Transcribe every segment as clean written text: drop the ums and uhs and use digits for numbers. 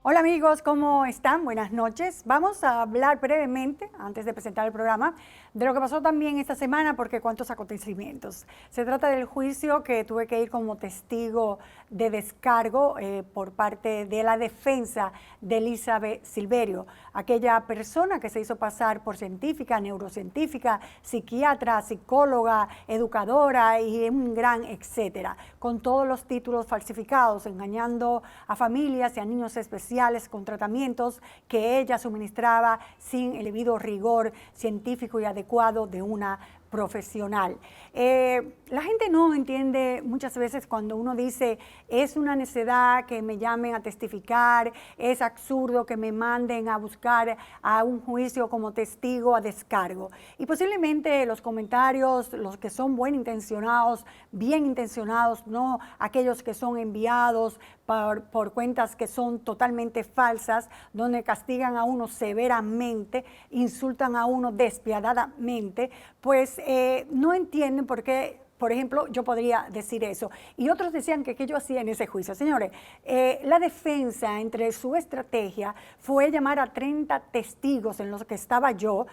Hola amigos, ¿cómo están? Buenas noches. Vamos a hablar brevemente, antes de presentar el programa, de lo que pasó también esta semana, porque cuántos acontecimientos. Se trata del juicio que tuve que ir como testigo de descargo por parte de la defensa de Elizabeth Silverio, aquella persona que se hizo pasar por científica, neurocientífica, psiquiatra, psicóloga, educadora y un gran etcétera, con todos los títulos falsificados, engañando a familias y a niños especiales con tratamientos que ella suministraba sin el debido rigor científico y adecuado de una profesional. La gente no entiende muchas veces cuando uno dice es una necedad que me llamen a testificar, es absurdo que me manden a buscar a un juicio como testigo a descargo. Y posiblemente los comentarios, los que son bien intencionados, no aquellos que son enviados por cuentas que son totalmente falsas, donde castigan a uno severamente, insultan a uno despiadadamente, pues no entienden por qué. Por ejemplo, yo podría decir eso. Y otros decían que qué yo hacía en ese juicio. Señores, la defensa entre su estrategia fue llamar a 30 testigos en los que estaba yo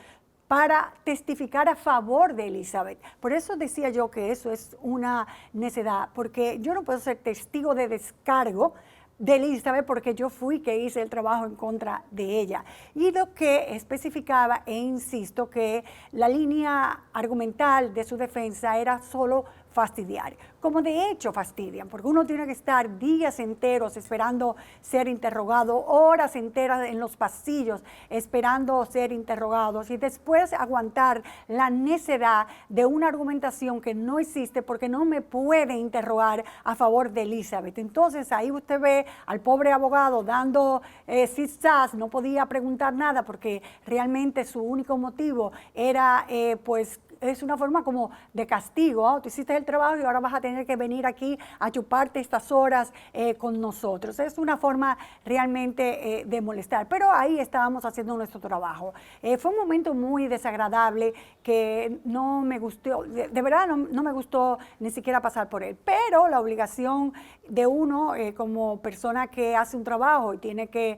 para testificar a favor de Elizabeth. Por eso decía yo que eso es una necedad, porque yo no puedo ser testigo de descargo de Elizabeth porque yo fui que hice el trabajo en contra de ella. Y lo que especificaba, e insisto, que la línea argumental de su defensa era solo fastidiar, como de hecho fastidian, porque uno tiene que estar días enteros esperando ser interrogado, horas enteras en los pasillos esperando ser interrogados y después aguantar la necedad de una argumentación que no existe porque no me puede interrogar a favor de Elizabeth. Entonces ahí usted ve al pobre abogado dando zigzags, no podía preguntar nada porque realmente su único motivo era pues es una forma como de castigo. ¿Oh? Tú hiciste el trabajo y ahora vas a tener que venir aquí a chuparte estas horas con nosotros. Es una forma realmente de molestar, pero ahí estábamos haciendo nuestro trabajo. Fue un momento muy desagradable que no me gustó, de verdad no me gustó ni siquiera pasar por él, pero la obligación de uno como persona que hace un trabajo y tiene que,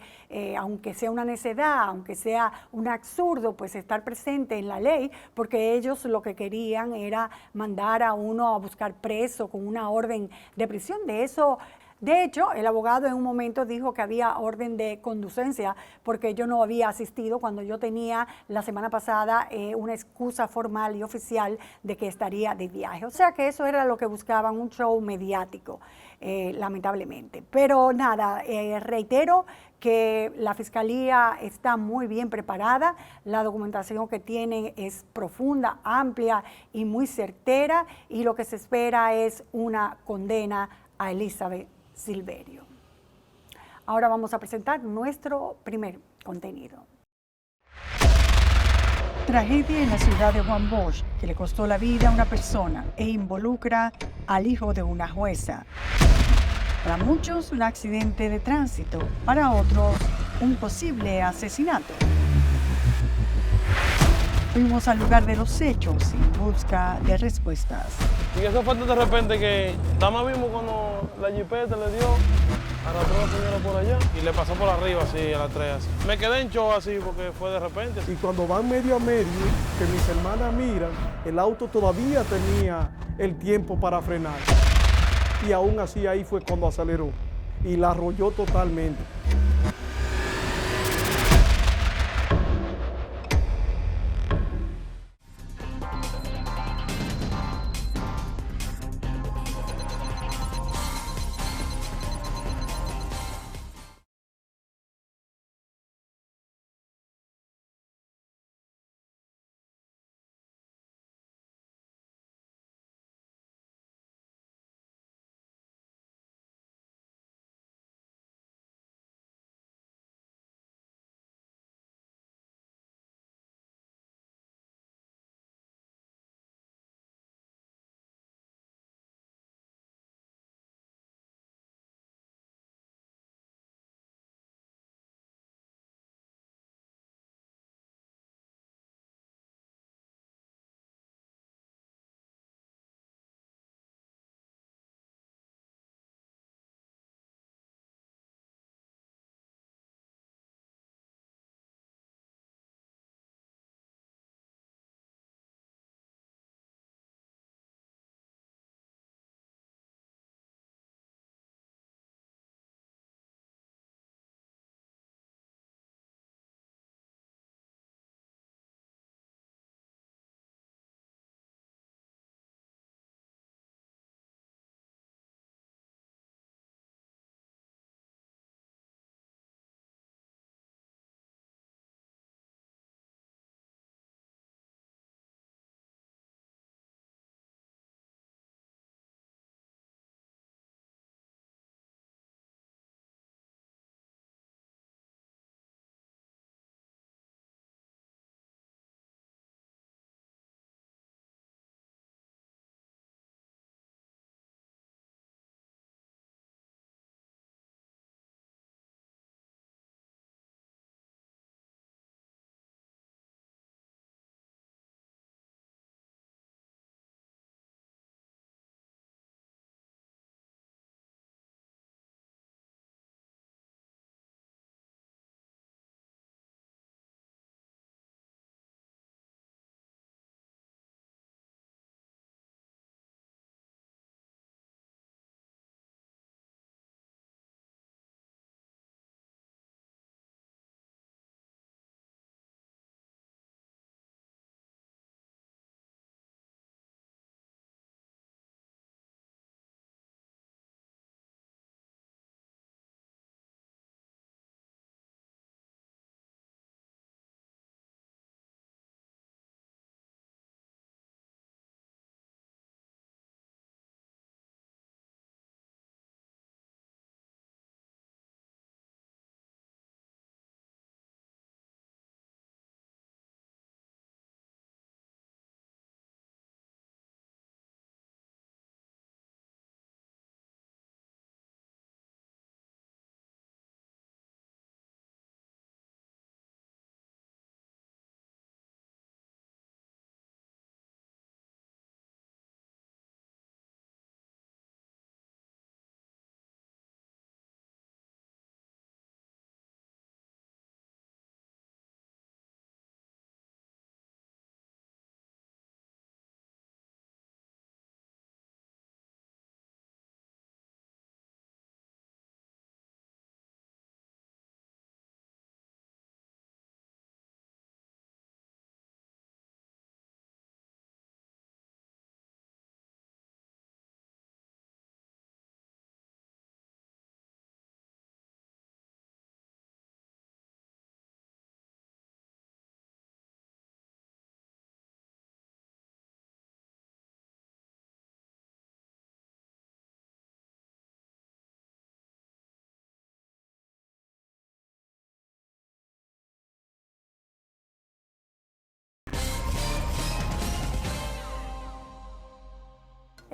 aunque sea una necedad, aunque sea un absurdo, pues estar presente en la ley, porque ellos lo que querían era mandar a uno a buscar preso con una orden de prisión. De hecho, el abogado en un momento dijo que había orden de conducencia porque yo no había asistido cuando yo tenía la semana pasada una excusa formal y oficial de que estaría de viaje. O sea que eso era lo que buscaban, un show mediático, lamentablemente. Pero nada, reitero que la Fiscalía está muy bien preparada, la documentación que tienen es profunda, amplia y muy certera, y lo que se espera es una condena a Elizabeth Silverio. Ahora vamos a presentar nuestro primer contenido. Tragedia en la ciudad de Juan Bosch que le costó la vida a una persona e involucra al hijo de una jueza. Para muchos, un accidente de tránsito, para otros, un posible asesinato. Fuimos al lugar de los hechos en busca de respuestas. Y eso fue de repente que Dama mismo cuando la jipeta le dio, arrastró a la señora por allá y le pasó por arriba así a las tres así. Me quedé en shock así porque fue de repente. Y cuando van medio a medio, que mis hermanas miran, el auto todavía tenía el tiempo para frenar. Y aún así ahí fue cuando aceleró y la arrolló totalmente.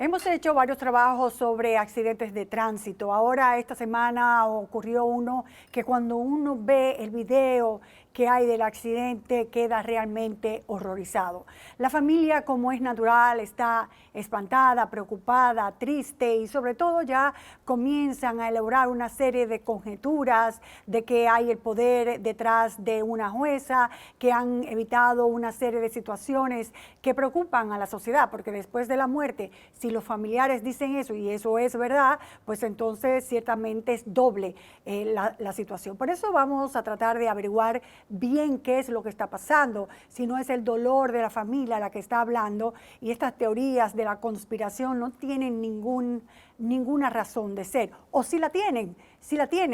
Hemos hecho varios trabajos sobre accidentes de tránsito. Ahora, esta semana ocurrió uno que cuando uno ve el video que hay del accidente queda realmente horrorizado. La familia, como es natural, está espantada, preocupada, triste y sobre todo ya comienzan a elaborar una serie de conjeturas de que hay el poder detrás de una jueza, que han evitado una serie de situaciones que preocupan a la sociedad, porque después de la muerte, si los familiares dicen eso y eso es verdad, pues entonces ciertamente es doble la situación. Por eso vamos a tratar de averiguar bien qué es lo que está pasando, si no es el dolor de la familia la que está hablando, y estas teorías de la conspiración no tienen ninguna razón de ser, o si la tienen,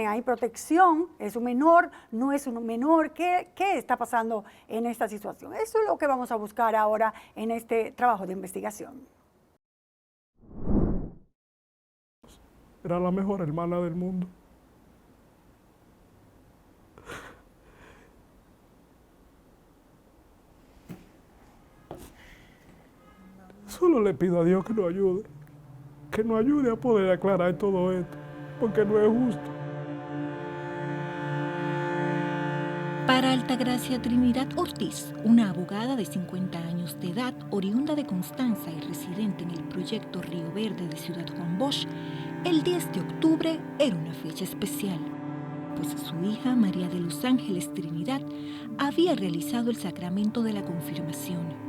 hay protección, es un menor, no es un menor, ¿qué está pasando en esta situación? Eso es lo que vamos a buscar ahora en este trabajo de investigación. Era la mejor hermana del mundo. Solo le pido a Dios que nos ayude a poder aclarar todo esto, porque no es justo. Para Altagracia Trinidad Ortiz, una abogada de 50 años de edad, oriunda de Constanza y residente en el proyecto Río Verde de Ciudad Juan Bosch, el 10 de octubre era una fecha especial, pues su hija María de los Ángeles Trinidad había realizado el sacramento de la confirmación,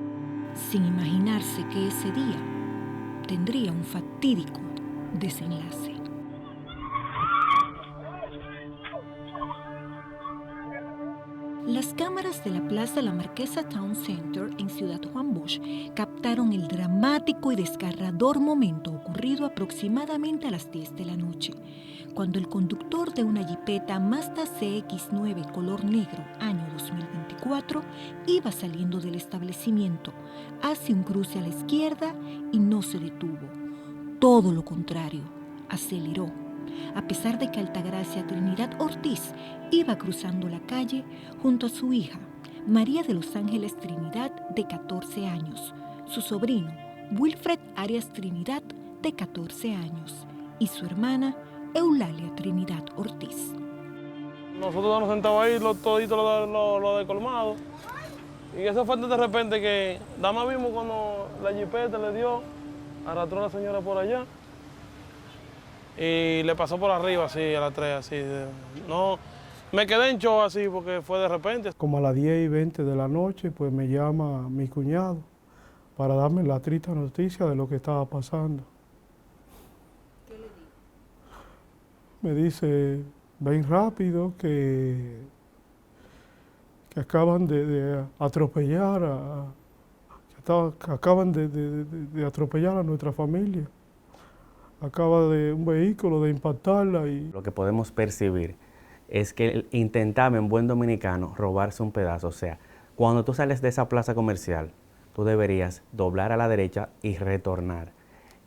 sin imaginarse que ese día tendría un fatídico desenlace. Las cámaras de la Plaza La Marquesa Town Center en Ciudad Juan Bosch captaron el dramático y desgarrador momento ocurrido aproximadamente a las 10 de la noche, cuando el conductor de una jipeta Mazda CX-9 color negro, año 2024, iba saliendo del establecimiento hacia un cruce a la izquierda y no se detuvo. Todo lo contrario, aceleró. A pesar de que Altagracia Trinidad Ortiz iba cruzando la calle junto a su hija, María de los Ángeles Trinidad, de 14 años, su sobrino, Wilfred Arias Trinidad, de 14 años, y su hermana, Eulalia Trinidad Ortiz. Nosotros nos sentamos ahí, todito lo de colmado, y eso fue de repente que, nada más vimos cuando la jipeta le dio, arrastró a la señora por allá, y le pasó por arriba, así, a las 3, así. No, me quedé en shock así porque fue de repente. Como a las 10:20 de la noche, pues me llama mi cuñado para darme la triste noticia de lo que estaba pasando. ¿Qué le dijo? Me dice, ven rápido, que acaban de atropellar, acaban de atropellar a nuestra familia. Acaba de un vehículo de impactarla. Y lo que podemos percibir es que él intentaba, en buen dominicano, robarse un pedazo. O sea, cuando tú sales de esa plaza comercial, tú deberías doblar a la derecha y retornar.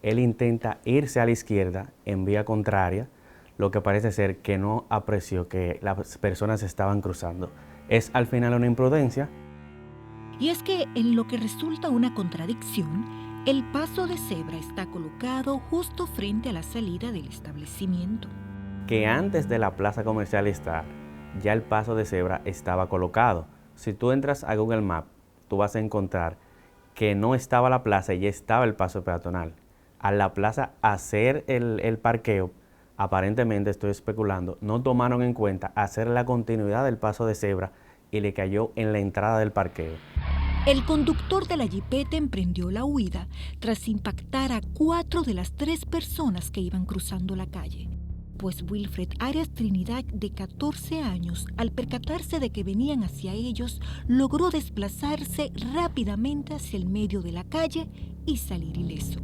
Él intenta irse a la izquierda en vía contraria, lo que parece ser que no apreció que las personas estaban cruzando. Es al final una imprudencia. Y es que en lo que resulta una contradicción, el paso de cebra está colocado justo frente a la salida del establecimiento. Que antes de la plaza comercial estar, ya el paso de cebra estaba colocado. Si tú entras a Google Maps, tú vas a encontrar que no estaba la plaza y ya estaba el paso peatonal. A la plaza hacer el parqueo, aparentemente, estoy especulando, no tomaron en cuenta hacer la continuidad del paso de cebra y le cayó en la entrada del parqueo. El conductor de la jipeta emprendió la huida tras impactar a 4 de las 3 personas que iban cruzando la calle. Pues Wilfred Arias Trinidad, de 14 años, al percatarse de que venían hacia ellos, logró desplazarse rápidamente hacia el medio de la calle y salir ileso.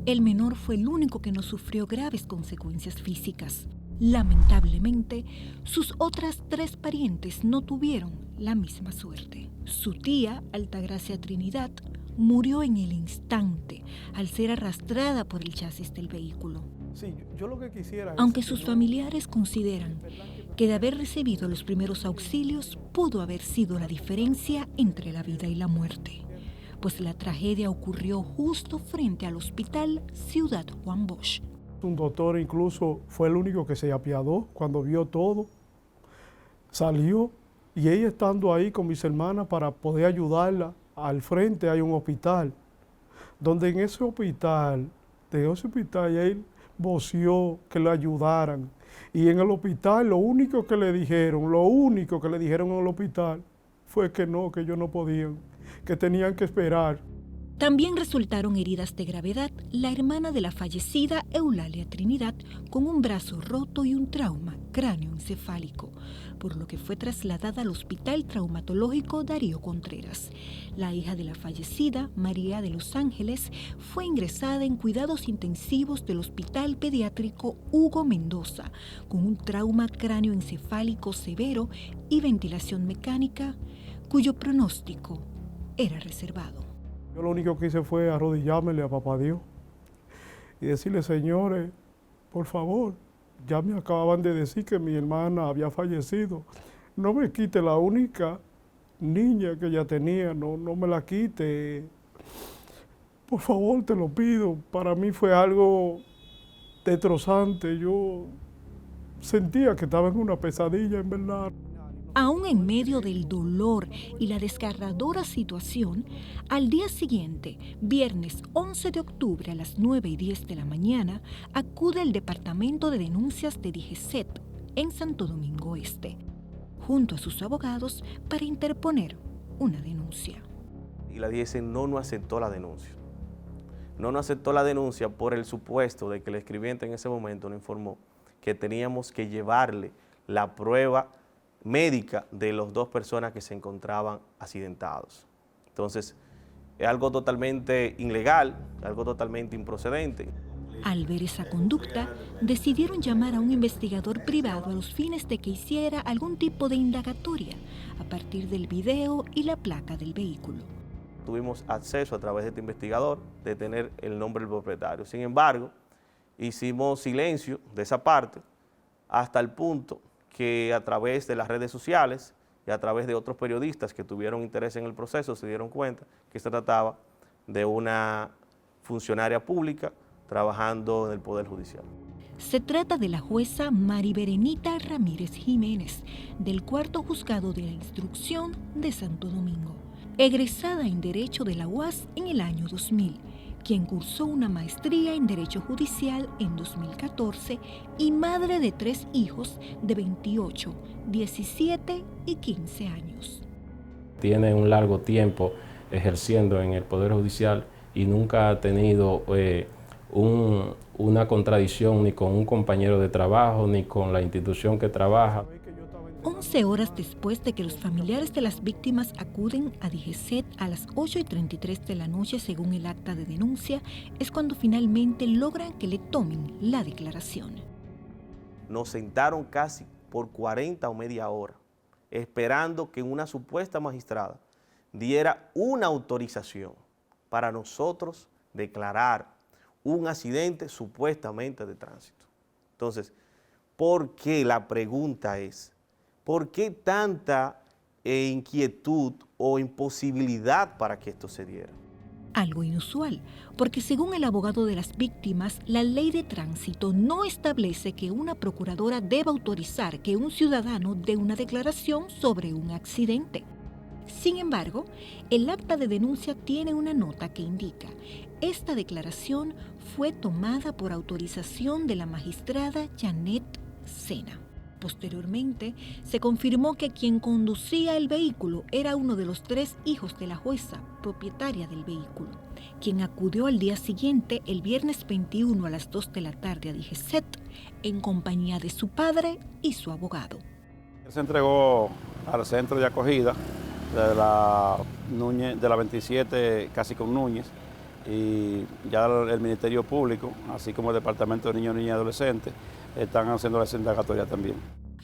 El menor fue el único que no sufrió graves consecuencias físicas. Lamentablemente, sus otras 3 parientes no tuvieron la misma suerte. Su tía, Altagracia Trinidad, murió en el instante al ser arrastrada por el chasis del vehículo. Sí, yo lo que quisiera Aunque sus familiares consideran que de haber recibido los primeros auxilios pudo haber sido la diferencia entre la vida y la muerte, pues la tragedia ocurrió justo frente al Hospital Ciudad Juan Bosch. Un doctor incluso fue el único que se apiadó cuando vio todo. Salió y ella estando ahí con mis hermanas para poder ayudarla, al frente hay un hospital, donde en ese hospital, él voció que le ayudaran. Y en el hospital lo único que le dijeron en el hospital fue que no, que ellos no podían, que tenían que esperar. También resultaron heridas de gravedad la hermana de la fallecida Eulalia Trinidad con un brazo roto y un trauma cráneoencefálico, por lo que fue trasladada al Hospital Traumatológico Darío Contreras. La hija de la fallecida, María de los Ángeles, fue ingresada en cuidados intensivos del Hospital Pediátrico Hugo Mendoza con un trauma cráneoencefálico severo y ventilación mecánica, cuyo pronóstico era reservado. Yo lo único que hice fue arrodillármele a papá Dios y decirle, señores, por favor, ya me acababan de decir que mi hermana había fallecido. No me quite la única niña que ella tenía, no me la quite. Por favor, te lo pido. Para mí fue algo destrozante. Yo sentía que estaba en una pesadilla, en verdad. Aún en medio del dolor y la desgarradora situación, al día siguiente, viernes 11 de octubre a las 9:10 de la mañana, acude el Departamento de Denuncias de DGCET en Santo Domingo Este, junto a sus abogados para interponer una denuncia. Y la DGCET no aceptó la denuncia. No aceptó la denuncia por el supuesto de que el escribiente en ese momento nos informó que teníamos que llevarle la prueba médica de las dos personas que se encontraban accidentados. Entonces, es algo totalmente ilegal, algo totalmente improcedente. Al ver esa conducta, decidieron llamar a un investigador privado a los fines de que hiciera algún tipo de indagatoria a partir del video y la placa del vehículo. Tuvimos acceso a través de este investigador de tener el nombre del propietario. Sin embargo, hicimos silencio de esa parte hasta el punto que a través de las redes sociales y a través de otros periodistas que tuvieron interés en el proceso se dieron cuenta que se trataba de una funcionaria pública trabajando en el Poder Judicial. Se trata de la jueza Mari Berenita Ramírez Jiménez, del Cuarto Juzgado de la Instrucción de Santo Domingo, egresada en Derecho de la UAS en el año 2000, quien cursó una maestría en Derecho Judicial en 2014 y madre de 3 hijos de 28, 17 y 15 años. Tiene un largo tiempo ejerciendo en el Poder Judicial y nunca ha tenido una contradicción ni con un compañero de trabajo ni con la institución que trabaja. 11 horas después de que los familiares de las víctimas acuden a DGCET a las 8:33 de la noche según el acta de denuncia, es cuando finalmente logran que le tomen la declaración. Nos sentaron casi por 40 o media hora, esperando que una supuesta magistrada diera una autorización para nosotros declarar un accidente supuestamente de tránsito. Entonces, ¿por qué? La pregunta es, ¿por qué tanta inquietud o imposibilidad para que esto se diera? Algo inusual, porque según el abogado de las víctimas, la ley de tránsito no establece que una procuradora deba autorizar que un ciudadano dé una declaración sobre un accidente. Sin embargo, el acta de denuncia tiene una nota que indica: esta declaración fue tomada por autorización de la magistrada Janet Sena. Posteriormente, se confirmó que quien conducía el vehículo era uno de los 3 hijos de la jueza, propietaria del vehículo, quien acudió al día siguiente, el viernes 21 a las 2 de la tarde a DGCET, en compañía de su padre y su abogado. Él se entregó al centro de acogida de la 27 casi con Núñez, y ya el Ministerio Público, así como el Departamento de Niños, Niñas y Adolescentes, están haciendo la indagatoria también.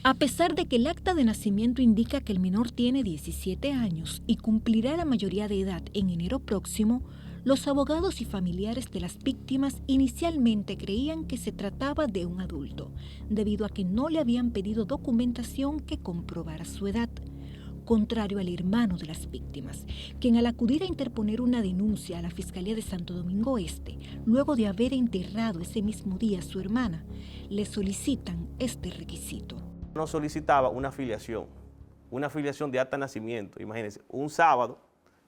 A pesar de que el acta de nacimiento indica que el menor tiene 17 años y cumplirá la mayoría de edad en enero próximo, los abogados y familiares de las víctimas inicialmente creían que se trataba de un adulto, debido a que no le habían pedido documentación que comprobara su edad. contrario al hermano de las víctimas, quien al acudir a interponer una denuncia a la Fiscalía de Santo Domingo Este, luego de haber enterrado ese mismo día a su hermana, le solicitan este requisito. Nos solicitaba una afiliación de acta de nacimiento. Imagínense, un sábado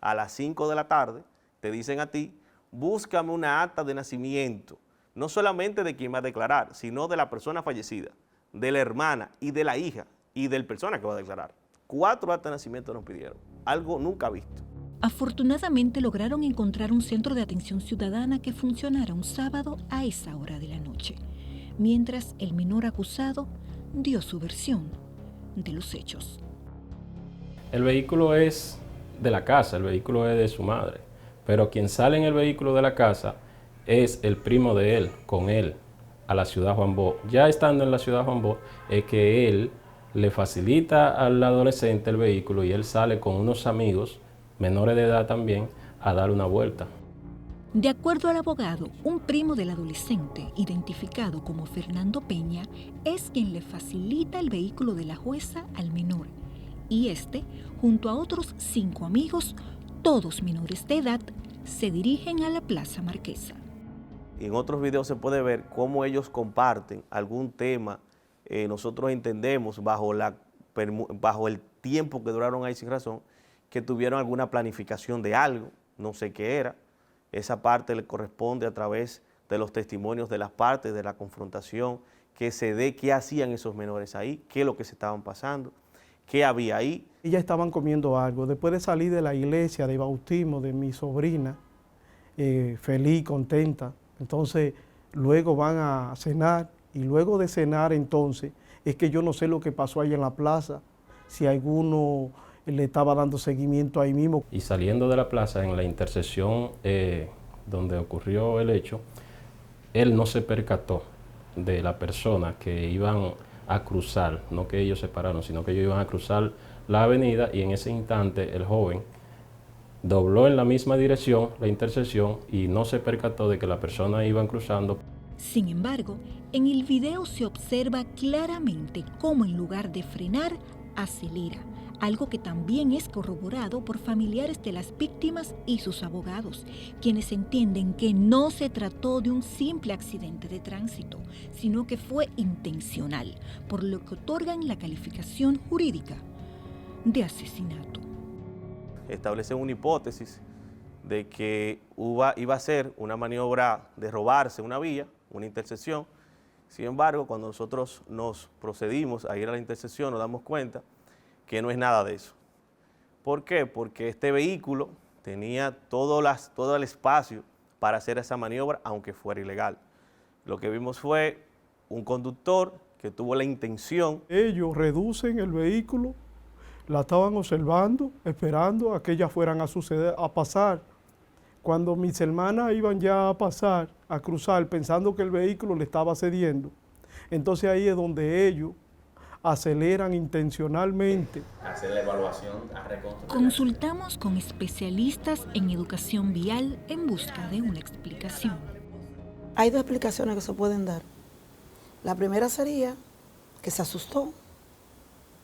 a las 5 de la tarde te dicen a ti, búscame una acta de nacimiento, no solamente de quien va a declarar, sino de la persona fallecida, de la hermana y de la hija y del persona que va a declarar. 4 actas de nacimiento nos pidieron, algo nunca visto. Afortunadamente lograron encontrar un centro de atención ciudadana que funcionara un sábado a esa hora de la noche, mientras el menor acusado dio su versión de los hechos. El vehículo es de la casa, el vehículo es de su madre, pero quien sale en el vehículo de la casa es el primo de él, con él, a la ciudad Juan Bosch. Ya estando en la ciudad Juan Bosch, es que él le facilita al adolescente el vehículo y él sale con unos amigos, menores de edad también, a dar una vuelta. De acuerdo al abogado, un primo del adolescente, identificado como Fernando Peña, es quien le facilita el vehículo de la jueza al menor. Y este, junto a otros 5 amigos, todos menores de edad, se dirigen a la Plaza Marquesa. En otros videos se puede ver cómo ellos comparten algún tema, nosotros entendemos bajo el tiempo que duraron ahí sin razón, que tuvieron alguna planificación de algo, no sé qué era. Esa parte le corresponde a través de los testimonios de las partes, de la confrontación, que se dé qué hacían esos menores ahí, qué es lo que se estaban pasando, qué había ahí. Ellas estaban comiendo algo. Después de salir de la iglesia de bautismo de mi sobrina, feliz, contenta, entonces luego van a cenar y luego de cenar entonces es que yo no sé lo que pasó ahí en la plaza, si alguno le estaba dando seguimiento ahí mismo. Y saliendo de la plaza, en la intersección donde ocurrió el hecho, él no se percató de la persona que iban a cruzar, no que ellos se pararon, sino que ellos iban a cruzar la avenida y en ese instante el joven dobló en la misma dirección la intersección y no se percató de que la persona iban cruzando. Sin embargo, en el video se observa claramente cómo en lugar de frenar, acelera, algo que también es corroborado por familiares de las víctimas y sus abogados, quienes entienden que no se trató de un simple accidente de tránsito, sino que fue intencional, por lo que otorgan la calificación jurídica de asesinato. Establecen una hipótesis de que iba a ser una maniobra de robarse una vía, una intersección. Sin embargo, cuando nosotros nos procedimos a ir a la intersección, nos damos cuenta que no es nada de eso. ¿Por qué? Porque este vehículo tenía todo el espacio para hacer esa maniobra, aunque fuera ilegal. Lo que vimos fue un conductor que tuvo la intención. Ellos reducen el vehículo, la estaban observando, esperando a que ellas fueran a pasar. Cuando mis hermanas iban ya a pasar, a cruzar, pensando que el vehículo le estaba cediendo, entonces ahí es donde ellos aceleran intencionalmente. Hacer la evaluación a reconstruir. Consultamos con especialistas en educación vial en busca de una explicación. Hay 2 explicaciones que se pueden dar. La primera sería que se asustó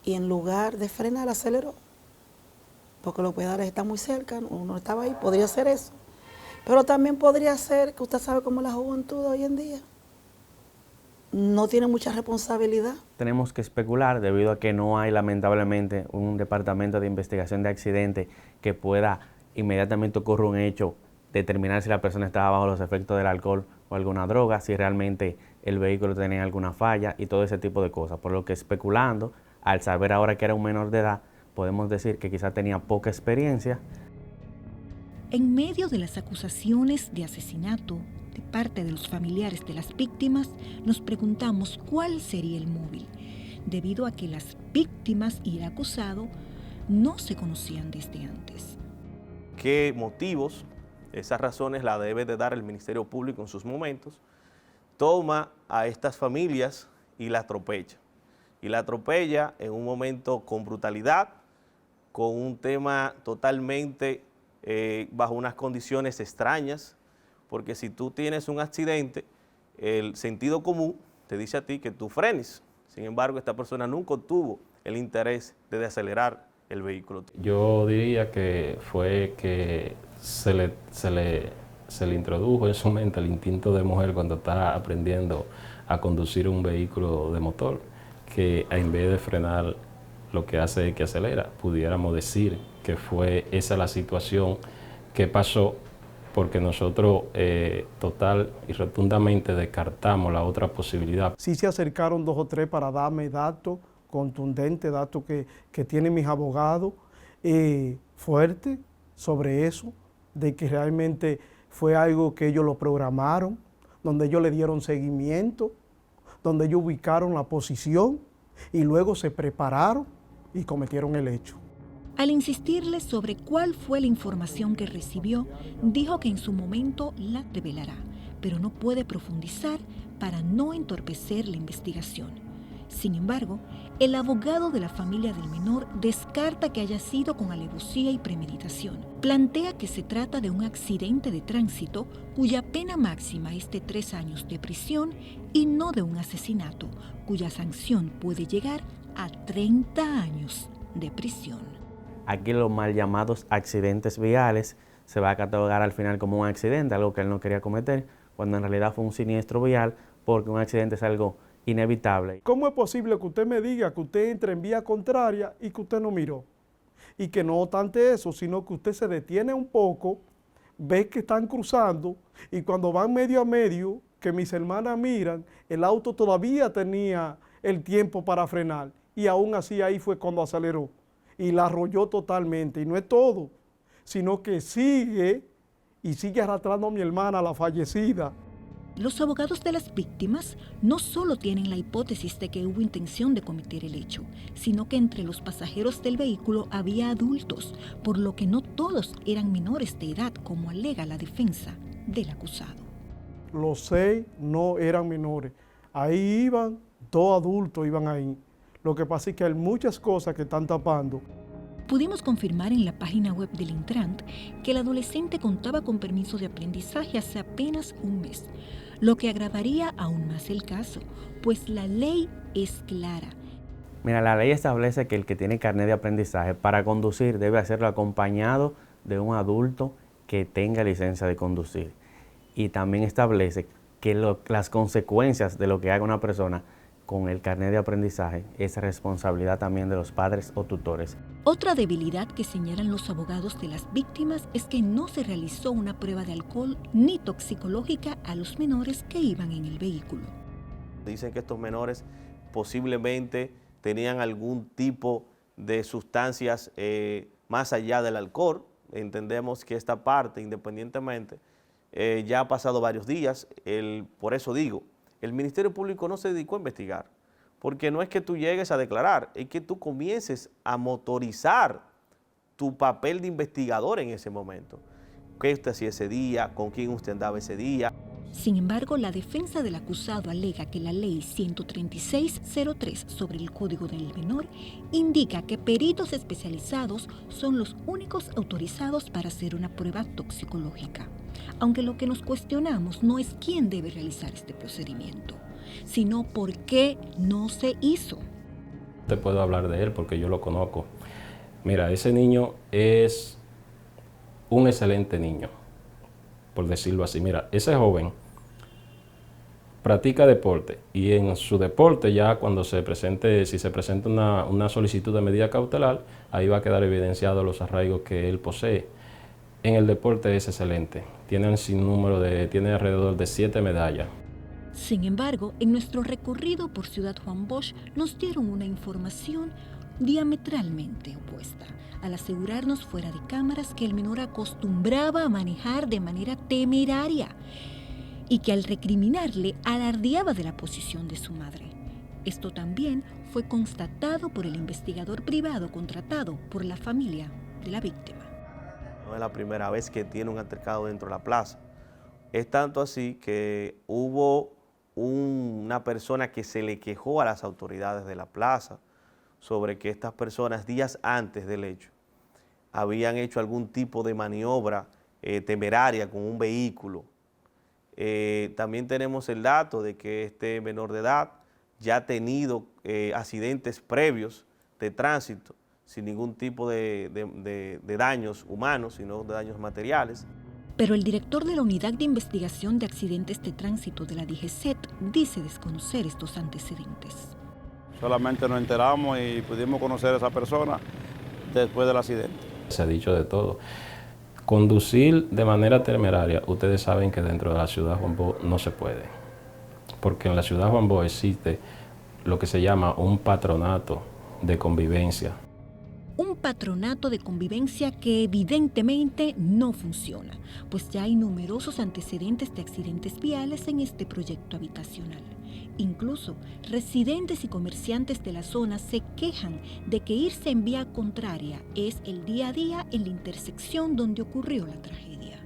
y en lugar de frenar aceleró, porque los pedales están muy cerca, uno estaba ahí, podría ser eso. Pero también podría ser que usted sabe cómo es la juventud hoy en día. No tiene mucha responsabilidad. Tenemos que especular debido a que no hay lamentablemente un departamento de investigación de accidentes que pueda inmediatamente ocurrir un hecho, determinar si la persona estaba bajo los efectos del alcohol o alguna droga, si realmente el vehículo tenía alguna falla y todo ese tipo de cosas. Por lo que especulando, al saber ahora que era un menor de edad, podemos decir que quizás tenía poca experiencia. En medio de las acusaciones de asesinato de parte de los familiares de las víctimas, nos preguntamos cuál sería el móvil, debido a que las víctimas y el acusado no se conocían desde antes. ¿Qué motivos? Esas razones las debe de dar el Ministerio Público en sus momentos. Toma a estas familias y la atropella. Y la atropella en un momento con brutalidad, con un tema totalmente bajo unas condiciones extrañas, porque si tú tienes un accidente, el sentido común te dice a ti que tú frenes. Sin embargo, esta persona nunca tuvo el interés de acelerar el vehículo. Yo diría que fue que se le introdujo en su mente el instinto de mujer cuando está aprendiendo a conducir un vehículo de motor, que en vez de frenar lo que hace es que acelera. Pudiéramos decir que fue esa la situación que pasó, porque nosotros total y rotundamente descartamos la otra posibilidad. Sí se acercaron 2 o 3 para darme datos contundentes, datos que tienen mis abogados fuertes sobre eso, de que realmente fue algo que ellos lo programaron, donde ellos le dieron seguimiento, donde ellos ubicaron la posición y luego se prepararon y cometieron el hecho. Al insistirle sobre cuál fue la información que recibió, dijo que en su momento la revelará, pero no puede profundizar para no entorpecer la investigación. Sin embargo, el abogado de la familia del menor descarta que haya sido con alevosía y premeditación. Plantea que se trata de un accidente de tránsito cuya pena máxima es de 3 años de prisión y no de un asesinato, cuya sanción puede llegar a 30 años de prisión. Aquí los mal llamados accidentes viales se va a catalogar al final como un accidente, algo que él no quería cometer, cuando en realidad fue un siniestro vial, porque un accidente es algo inevitable. ¿Cómo es posible que usted me diga que usted entra en vía contraria y que usted no miró? Y que no obstante eso, sino que usted se detiene un poco, ve que están cruzando y cuando van medio a medio, que mis hermanas miran, el auto todavía tenía el tiempo para frenar y aún así ahí fue cuando aceleró y la arrolló totalmente. Y no es todo, sino que sigue arrastrando a mi hermana, la fallecida. Los abogados de las víctimas no solo tienen la hipótesis de que hubo intención de cometer el hecho, sino que entre los pasajeros del vehículo había adultos, por lo que no todos eran menores de edad, como alega la defensa del acusado. Los 6 no eran menores. Ahí iban 2 adultos, iban ahí. Lo que pasa es que hay muchas cosas que están tapando. Pudimos confirmar en la página web del Intrant que el adolescente contaba con permiso de aprendizaje hace apenas un mes, lo que agravaría aún más el caso, pues la ley es clara. Mira, la ley establece que el que tiene carnet de aprendizaje para conducir debe hacerlo acompañado de un adulto que tenga licencia de conducir. Y también establece que las consecuencias de lo que haga una persona con el carnet de aprendizaje es responsabilidad también de los padres o tutores. Otra debilidad que señalan los abogados de las víctimas es que no se realizó una prueba de alcohol ni toxicológica a los menores que iban en el vehículo. Dicen que estos menores posiblemente tenían algún tipo de sustancias más allá del alcohol. Entendemos que esta parte, independientemente, ya ha pasado varios días, por eso digo, el Ministerio Público no se dedicó a investigar, porque no es que tú llegues a declarar, es que tú comiences a motorizar tu papel de investigador en ese momento. ¿Qué usted hacía ese día? ¿Con quién usted andaba ese día? Sin embargo, la defensa del acusado alega que la Ley 13603 sobre el Código del Menor indica que peritos especializados son los únicos autorizados para hacer una prueba toxicológica. Aunque lo que nos cuestionamos no es quién debe realizar este procedimiento, sino por qué no se hizo. Te puedo hablar de él porque yo lo conozco. Mira, ese niño es un excelente niño, por decirlo así. Mira, ese joven practica deporte y en su deporte ya cuando si se presenta una solicitud de medida cautelar, ahí va a quedar evidenciado los arraigos que él posee. En el deporte es excelente, tiene alrededor de 7 medallas. Sin embargo, en nuestro recorrido por Ciudad Juan Bosch nos dieron una información diametralmente opuesta, al asegurarnos fuera de cámaras que el menor acostumbraba a manejar de manera temeraria y que al recriminarle alardeaba de la posición de su madre. Esto también fue constatado por el investigador privado contratado por la familia de la víctima. No es la primera vez que tiene un altercado dentro de la plaza. Es tanto así que hubo una persona que se le quejó a las autoridades de la plaza sobre que estas personas días antes del hecho habían hecho algún tipo de maniobra temeraria con un vehículo. También tenemos el dato de que este menor de edad ya ha tenido accidentes previos de tránsito sin ningún tipo de daños humanos, sino de daños materiales. Pero el director de la Unidad de Investigación de Accidentes de Tránsito de la DGCET dice desconocer estos antecedentes. Solamente nos enteramos y pudimos conocer a esa persona después del accidente. Se ha dicho de todo. Conducir de manera temeraria, ustedes saben que dentro de la ciudad Juan Bosch no se puede, porque en la ciudad Juan Bosch existe lo que se llama un patronato de convivencia. Un patronato de convivencia que evidentemente no funciona, pues ya hay numerosos antecedentes de accidentes viales en este proyecto habitacional. Incluso residentes y comerciantes de la zona se quejan de que irse en vía contraria es el día a día en la intersección donde ocurrió la tragedia.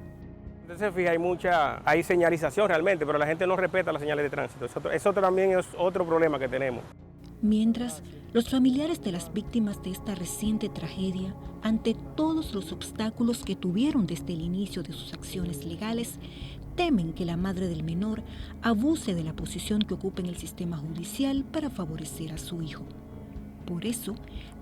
Entonces, fija, hay señalización realmente, pero la gente no respeta las señales de tránsito. Eso también es otro problema que tenemos. Mientras, los familiares de las víctimas de esta reciente tragedia, ante todos los obstáculos que tuvieron desde el inicio de sus acciones legales, temen que la madre del menor abuse de la posición que ocupa en el sistema judicial para favorecer a su hijo. Por eso,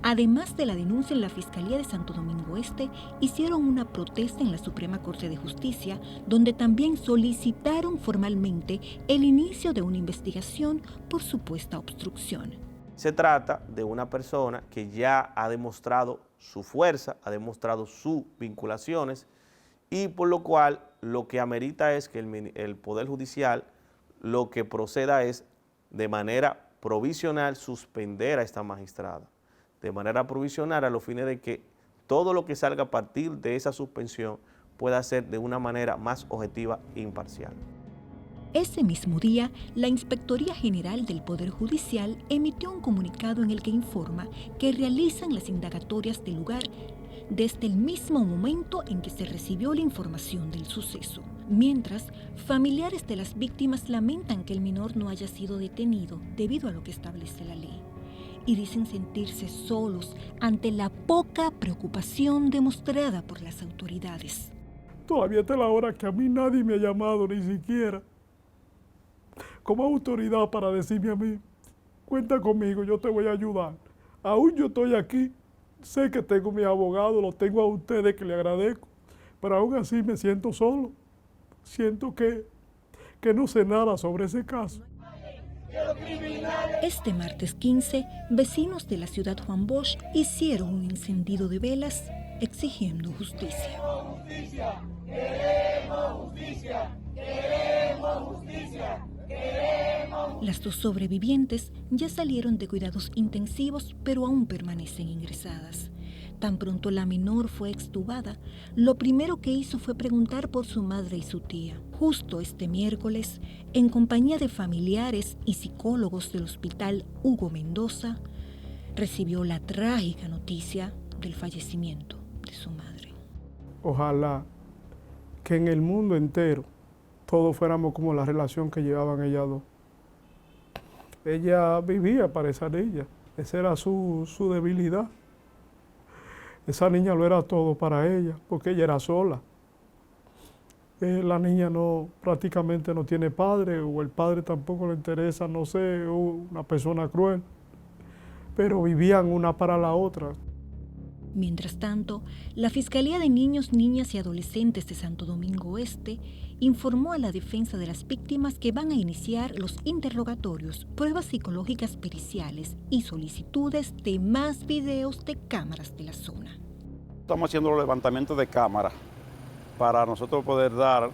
además de la denuncia en la Fiscalía de Santo Domingo Este, hicieron una protesta en la Suprema Corte de Justicia, donde también solicitaron formalmente el inicio de una investigación por supuesta obstrucción. Se trata de una persona que ya ha demostrado su fuerza, ha demostrado sus vinculaciones, y por lo cual lo que amerita es que el Poder Judicial lo que proceda es de manera provisional suspender a esta magistrada, de manera provisional a los fines de que todo lo que salga a partir de esa suspensión pueda ser de una manera más objetiva e imparcial. Ese mismo día, la Inspectoría General del Poder Judicial emitió un comunicado en el que informa que realizan las indagatorias del lugar desde el mismo momento en que se recibió la información del suceso. Mientras, familiares de las víctimas lamentan que el menor no haya sido detenido debido a lo que establece la ley y dicen sentirse solos ante la poca preocupación demostrada por las autoridades. Todavía está la hora que a mí nadie me ha llamado, ni siquiera como autoridad, para decirme a mí, cuenta conmigo, yo te voy a ayudar. Aún yo estoy aquí, sé que tengo mi abogado, lo tengo a ustedes que le agradezco, pero aún así me siento solo. Siento que no sé nada sobre ese caso. Este martes 15, vecinos de la ciudad Juan Bosch hicieron un encendido de velas exigiendo justicia. Queremos justicia, queremos justicia, queremos. Las dos sobrevivientes ya salieron de cuidados intensivos, pero aún permanecen ingresadas. Tan pronto la menor fue extubada, lo primero que hizo fue preguntar por su madre y su tía. Justo este miércoles, en compañía de familiares y psicólogos del Hospital Hugo Mendoza, recibió la trágica noticia del fallecimiento de su madre. Ojalá que en el mundo entero todos fuéramos como la relación que llevaban ellas dos. Ella vivía para esa niña, esa era su debilidad. Esa niña lo era todo para ella, porque ella era sola. La niña prácticamente no tiene padre, o el padre tampoco le interesa, no sé, una persona cruel. Pero vivían una para la otra. Mientras tanto, la Fiscalía de Niños, Niñas y Adolescentes de Santo Domingo Este informó a la defensa de las víctimas que van a iniciar los interrogatorios, pruebas psicológicas periciales y solicitudes de más videos de cámaras de la zona. Estamos haciendo los levantamientos de cámaras para nosotros poder dar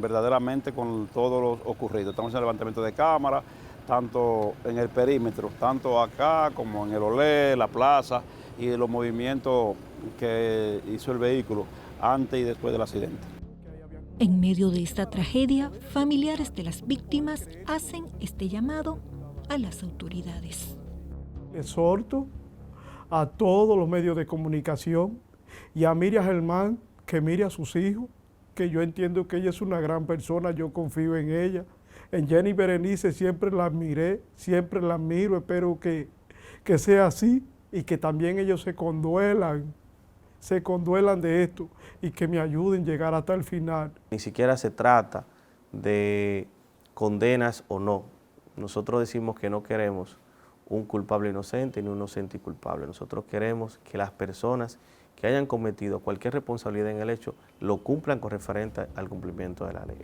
verdaderamente con todo lo ocurrido. Estamos haciendo levantamiento de cámaras, tanto en el perímetro, tanto acá como en el Olé, la plaza, y de los movimientos que hizo el vehículo antes y después del accidente. En medio de esta tragedia, familiares de las víctimas hacen este llamado a las autoridades. Exhorto a todos los medios de comunicación y a Miriam Germán que mire a sus hijos, que yo entiendo que ella es una gran persona, yo confío en ella. En Jenny Berenice siempre la admiré, siempre la admiro, espero que sea así y que también ellos se conduelan de esto y que me ayuden a llegar hasta el final. Ni siquiera se trata de condenas o no. Nosotros decimos que no queremos un culpable inocente ni un inocente y culpable. Nosotros queremos que las personas que hayan cometido cualquier responsabilidad en el hecho lo cumplan con referente al cumplimiento de la ley.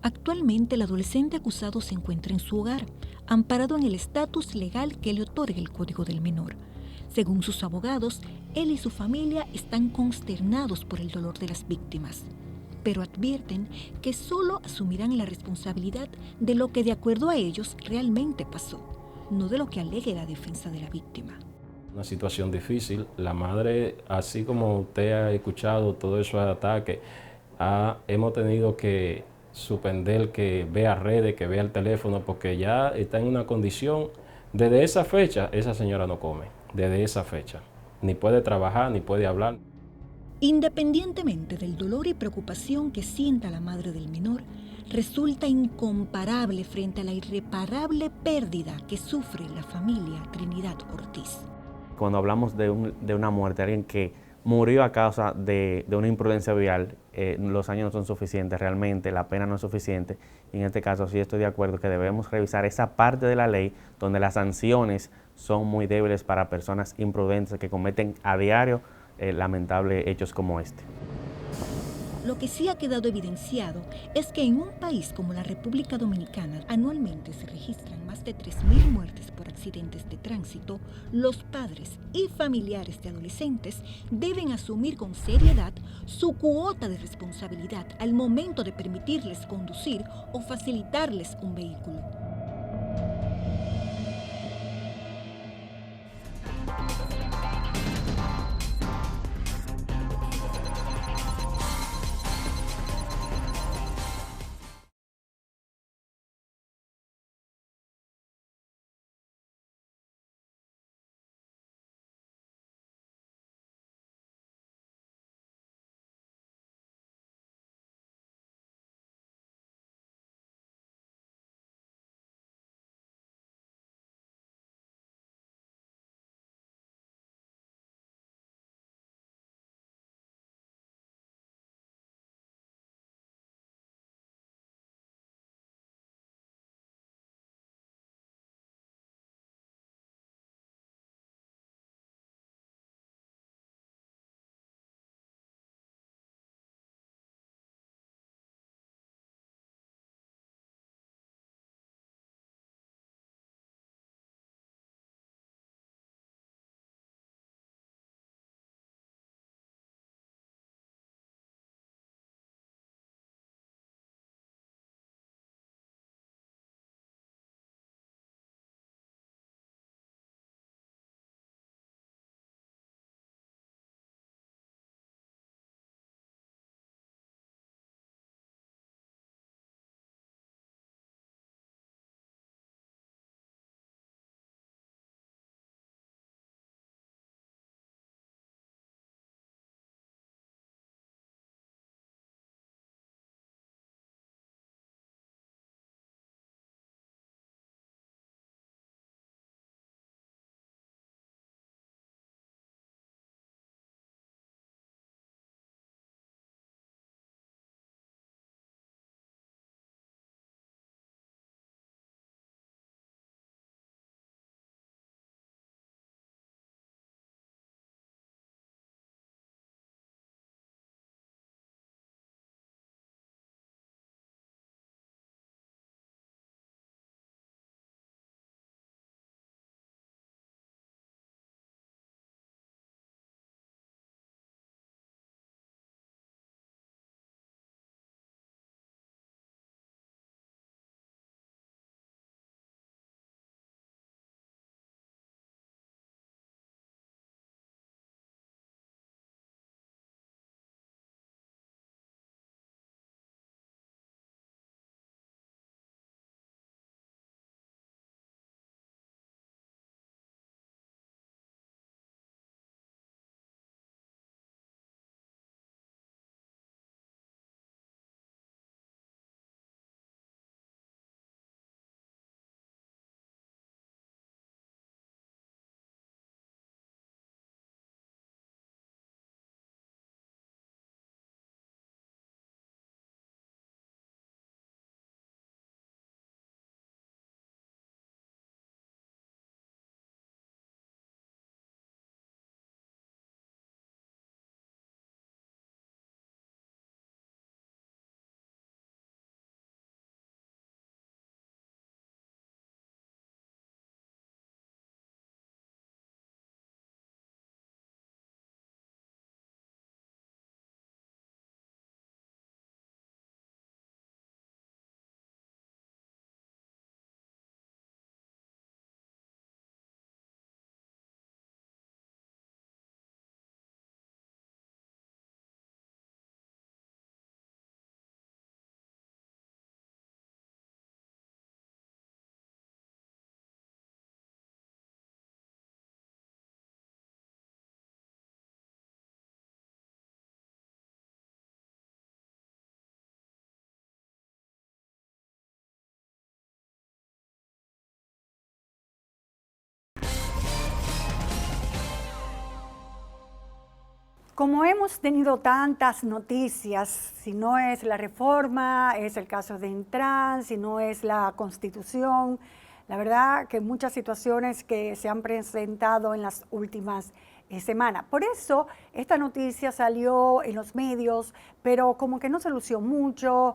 Actualmente el adolescente acusado se encuentra en su hogar, amparado en el estatus legal que le otorga el Código del Menor. Según sus abogados, él y su familia están consternados por el dolor de las víctimas, pero advierten que solo asumirán la responsabilidad de lo que de acuerdo a ellos realmente pasó, no de lo que alegue la defensa de la víctima. Una situación difícil. La madre, así como usted ha escuchado todos esos ataques, hemos tenido que suspender que vea redes, que vea el teléfono, porque ya está en una condición. Desde esa fecha, esa señora no come. Desde esa fecha. Ni puede trabajar, ni puede hablar. Independientemente del dolor y preocupación que sienta la madre del menor, resulta incomparable frente a la irreparable pérdida que sufre la familia Trinidad Ortiz. Cuando hablamos de una muerte, alguien que murió a causa de una imprudencia vial, los años no son suficientes, realmente la pena no es suficiente. Y en este caso sí estoy de acuerdo que debemos revisar esa parte de la ley donde las sanciones son muy débiles para personas imprudentes que cometen a diario lamentables hechos como este. Lo que sí ha quedado evidenciado es que en un país como la República Dominicana anualmente se registran más de 3.000 muertes por accidentes de tránsito. Los padres y familiares de adolescentes deben asumir con seriedad su cuota de responsabilidad al momento de permitirles conducir o facilitarles un vehículo. Como hemos tenido tantas noticias, si no es la reforma, es el caso de Intran, si no es la Constitución, la verdad que muchas situaciones que se han presentado en las últimas semanas. Por eso esta noticia salió en los medios, pero como que no se lució mucho,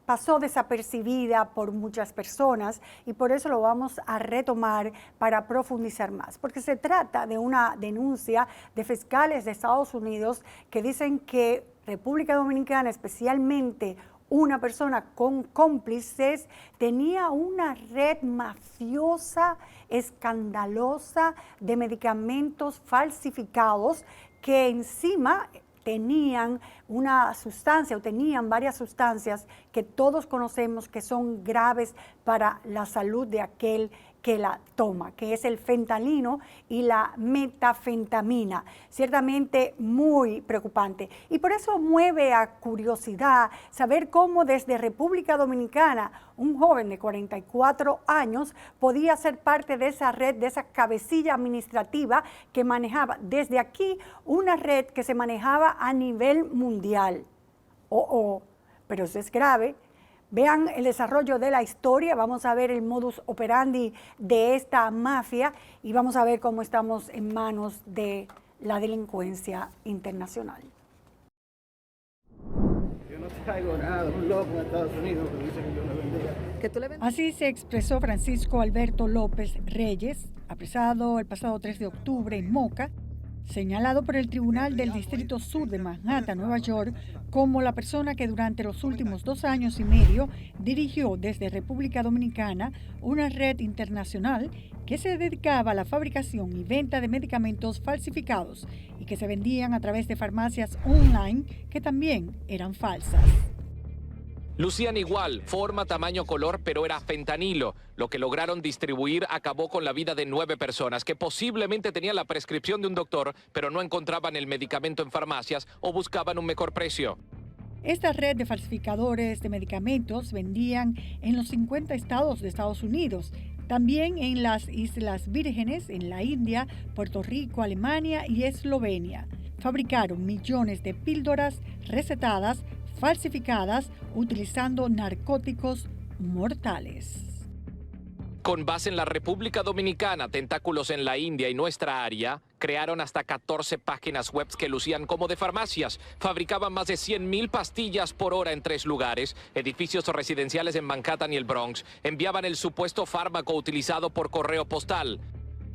pasó desapercibida por muchas personas y por eso lo vamos a retomar para profundizar más, porque se trata de una denuncia de fiscales de Estados Unidos que dicen que República Dominicana, especialmente una persona con cómplices, tenía una red mafiosa, escandalosa de medicamentos falsificados que encima tenían una sustancia o tenían varias sustancias que todos conocemos que son graves para la salud de aquel que la toma, que es el fentanilo y la metafentamina. Ciertamente muy preocupante. Y por eso mueve a curiosidad saber cómo desde República Dominicana un joven de 44 años podía ser parte de esa red, de esa cabecilla administrativa que manejaba desde aquí una red que se manejaba a nivel mundial. Pero eso es grave. Vean el desarrollo de la historia, vamos a ver el modus operandi de esta mafia y vamos a ver cómo estamos en manos de la delincuencia internacional. Yo no traigo nada, un loco en Estados Unidos que dice que yo le vendía. Así se expresó Francisco Alberto López Reyes, apresado el pasado 3 de octubre en Moca, señalado por el Tribunal del Distrito Sur de Manhattan, Nueva York, como la persona que durante los últimos 2 años y medio dirigió desde República Dominicana una red internacional que se dedicaba a la fabricación y venta de medicamentos falsificados y que se vendían a través de farmacias online que también eran falsas. Lucían igual, forma, tamaño, color, pero era fentanilo. Lo que lograron distribuir acabó con la vida de 9 personas que posiblemente tenían la prescripción de un doctor, pero no encontraban el medicamento en farmacias o buscaban un mejor precio. Esta red de falsificadores de medicamentos vendían en los 50 estados de Estados Unidos, también en las Islas Vírgenes, en la India, Puerto Rico, Alemania y Eslovenia. Fabricaron millones de píldoras recetadas, falsificadas, utilizando narcóticos mortales. Con base en la República Dominicana, tentáculos en la India y nuestra área, crearon hasta 14 páginas web que lucían como de farmacias. Fabricaban más de 100.000 pastillas por hora en 3 lugares, edificios residenciales en Manhattan y el Bronx. Enviaban el supuesto fármaco utilizado por correo postal.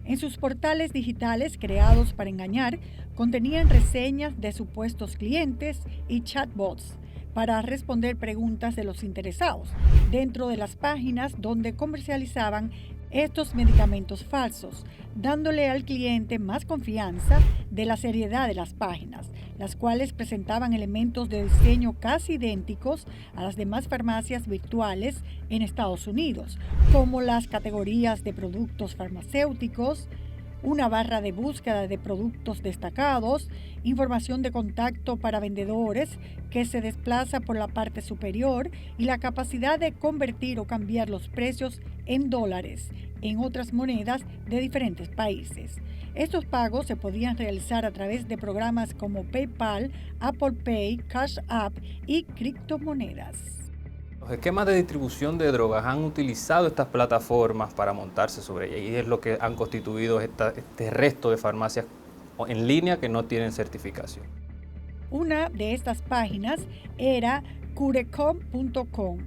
En sus portales digitales creados para engañar, contenían reseñas de supuestos clientes y chatbots para responder preguntas de los interesados dentro de las páginas donde comercializaban estos medicamentos falsos, dándole al cliente más confianza de la seriedad de las páginas, las cuales presentaban elementos de diseño casi idénticos a las demás farmacias virtuales en Estados Unidos, como las categorías de productos farmacéuticos, una barra de búsqueda de productos destacados, información de contacto para vendedores que se desplaza por la parte superior y la capacidad de convertir o cambiar los precios en dólares en otras monedas de diferentes países. Estos pagos se podían realizar a través de programas como PayPal, Apple Pay, Cash App y criptomonedas. Los esquemas de distribución de drogas han utilizado estas plataformas para montarse sobre ellas y es lo que han constituido este resto de farmacias en línea que no tienen certificación. Una de estas páginas era curecom.com,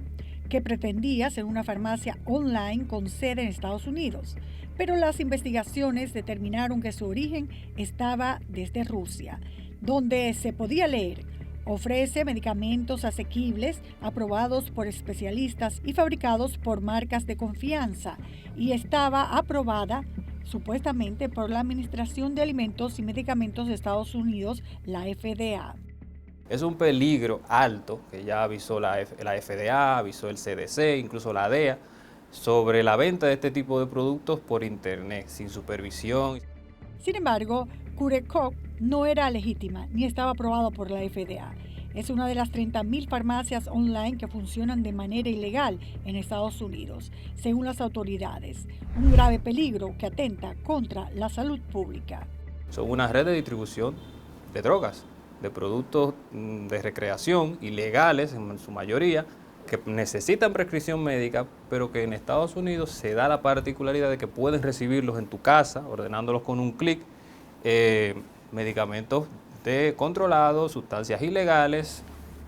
que pretendía ser una farmacia online con sede en Estados Unidos, pero las investigaciones determinaron que su origen estaba desde Rusia, donde se podía leer: ofrece medicamentos asequibles, aprobados por especialistas y fabricados por marcas de confianza, y estaba aprobada supuestamente por la Administración de Alimentos y Medicamentos de Estados Unidos, la FDA. Es un peligro alto que ya avisó la FDA, avisó el CDC, incluso la DEA, sobre la venta de este tipo de productos por internet, sin supervisión. Sin embargo, Curecom no era legítima ni estaba aprobado por la FDA. Es una de las 30.000 farmacias online que funcionan de manera ilegal en Estados Unidos, según las autoridades. Un grave peligro que atenta contra la salud pública. Son una red de distribución drogas, de productos de recreación ilegales en su mayoría, que necesitan prescripción médica, pero que en Estados Unidos se da la particularidad de que puedes recibirlos en tu casa, ordenándolos con un clic, medicamentos controlados, sustancias ilegales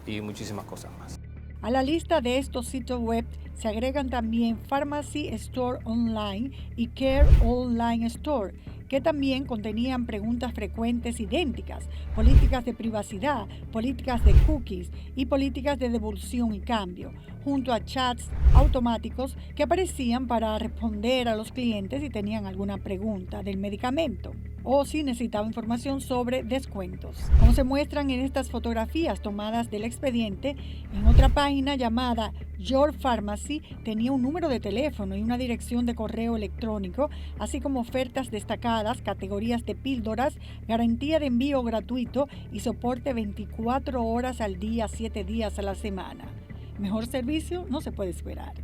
y muchísimas cosas más. A la lista de estos sitios web se agregan también Pharmacy Store Online y Care Online Store, que también contenían preguntas frecuentes idénticas, políticas de privacidad, políticas de cookies y políticas de devolución y cambio, junto a chats automáticos que aparecían para responder a los clientes si tenían alguna pregunta del medicamento o si necesitaban información sobre descuentos. Como se muestran en estas fotografías tomadas del expediente, en otra página llamada Your Pharmacy tenía un número de teléfono y una dirección de correo electrónico, así como ofertas destacadas, categorías de píldoras, garantía de envío gratuito y soporte 24 horas al día, 7 días a la semana. Mejor servicio no se puede esperar.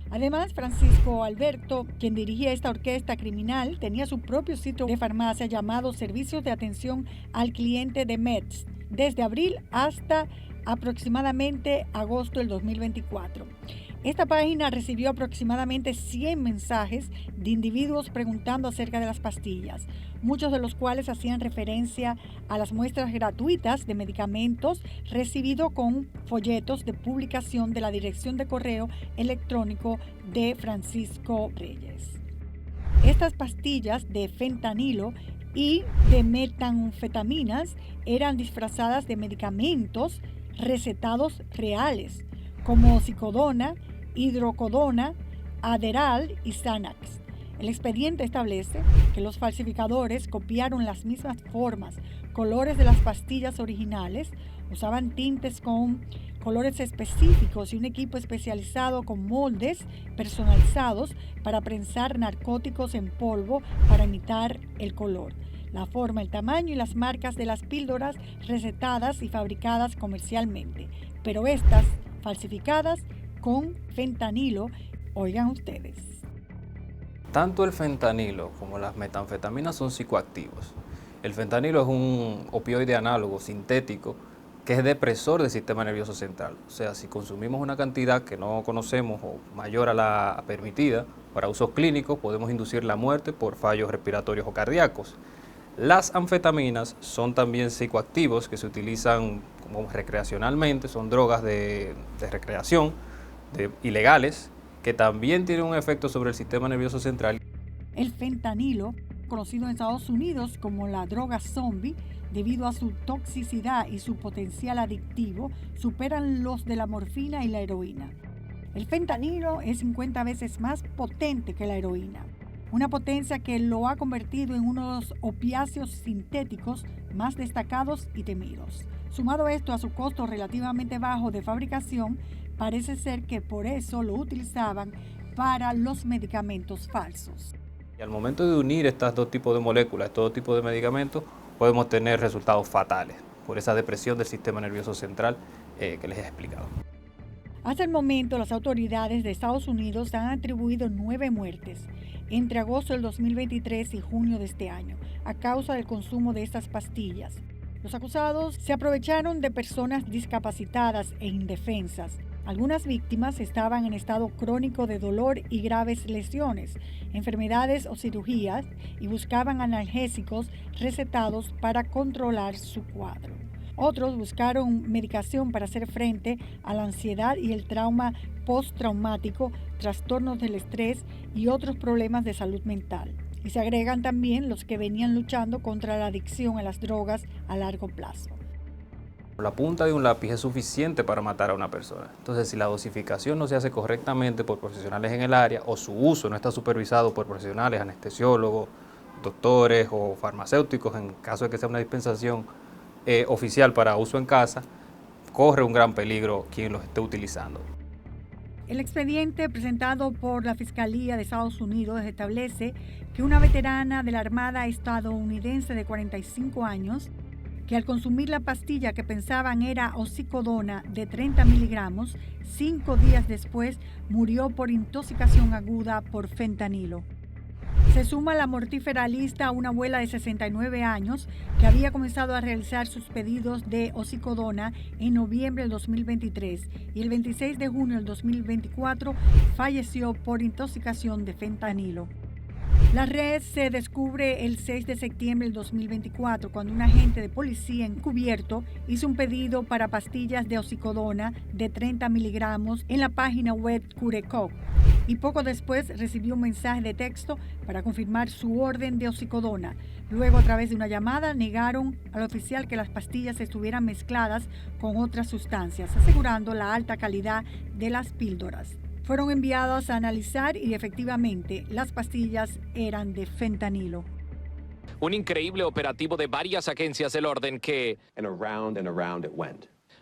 Además, Francisco Alberto, quien dirigía esta orquesta criminal, tenía su propio sitio de farmacia llamado Servicios de Atención al Cliente de Meds, desde abril hasta aproximadamente agosto del 2024. Esta página recibió aproximadamente 100 mensajes de individuos preguntando acerca de las pastillas, muchos de los cuales hacían referencia a las muestras gratuitas de medicamentos recibido con folletos de publicación de la dirección de correo electrónico de Francisco Reyes. Estas pastillas de fentanilo y de metanfetaminas eran disfrazadas de medicamentos recetados reales, como oxicodona, hidrocodona, Adderall y Xanax. El expediente establece que los falsificadores copiaron las mismas formas, colores de las pastillas originales, usaban tintes con colores específicos y un equipo especializado con moldes personalizados para prensar narcóticos en polvo para imitar el color, la forma, el tamaño y las marcas de las píldoras recetadas y fabricadas comercialmente, pero estas falsificadas con fentanilo, oigan ustedes. Tanto el fentanilo como las metanfetaminas son psicoactivos. El fentanilo es un opioide análogo sintético que es depresor del sistema nervioso central. O sea, si consumimos una cantidad que no conocemos o mayor a la permitida para usos clínicos, podemos inducir la muerte por fallos respiratorios o cardíacos. Las anfetaminas son también psicoactivos que se utilizan como recreacionalmente, son drogas de recreación, ilegales, que también tienen un efecto sobre el sistema nervioso central. El fentanilo, conocido en Estados Unidos como la droga zombie, debido a su toxicidad y su potencial adictivo, superan los de la morfina y la heroína. El fentanilo es 50 veces más potente que la heroína, una potencia que lo ha convertido en uno de los opiáceos sintéticos más destacados y temidos. Sumado esto a su costo relativamente bajo de fabricación, parece ser que por eso lo utilizaban para los medicamentos falsos. Y al momento de unir estos dos tipos de moléculas, estos dos tipos de medicamentos, podemos tener resultados fatales por esa depresión del sistema nervioso central que les he explicado. Hasta el momento, las autoridades de Estados Unidos han atribuido 9 muertes entre agosto del 2023 y junio de este año a causa del consumo de estas pastillas. Los acusados se aprovecharon de personas discapacitadas e indefensas. Algunas víctimas estaban en estado crónico de dolor y graves lesiones, enfermedades o cirugías y buscaban analgésicos recetados para controlar su cuadro. Otros buscaron medicación para hacer frente a la ansiedad y el trauma postraumático, trastornos del estrés y otros problemas de salud mental. Y se agregan también los que venían luchando contra la adicción a las drogas a largo plazo. La punta de un lápiz es suficiente para matar a una persona. Entonces, si la dosificación no se hace correctamente por profesionales en el área o su uso no está supervisado por profesionales, anestesiólogos, doctores o farmacéuticos, en caso de que sea una dispensación oficial para uso en casa, corre un gran peligro quien los esté utilizando. El expediente presentado por la Fiscalía de Estados Unidos establece que una veterana de la Armada estadounidense de 45 años, que al consumir la pastilla que pensaban era oxicodona de 30 miligramos, 5 días después murió por intoxicación aguda por fentanilo. Se suma la mortífera lista a una abuela de 69 años que había comenzado a realizar sus pedidos de oxicodona en noviembre del 2023 y el 26 de junio del 2024 falleció por intoxicación de fentanilo. La red se descubre el 6 de septiembre del 2024 cuando un agente de policía encubierto hizo un pedido para pastillas de oxicodona de 30 miligramos en la página web Curecoc y poco después recibió un mensaje de texto para confirmar su orden de oxicodona. Luego, a través de una llamada, negaron al oficial que las pastillas estuvieran mezcladas con otras sustancias, asegurando la alta calidad de las píldoras. Fueron enviados a analizar y efectivamente las pastillas eran de fentanilo. Un increíble operativo de varias agencias del orden que,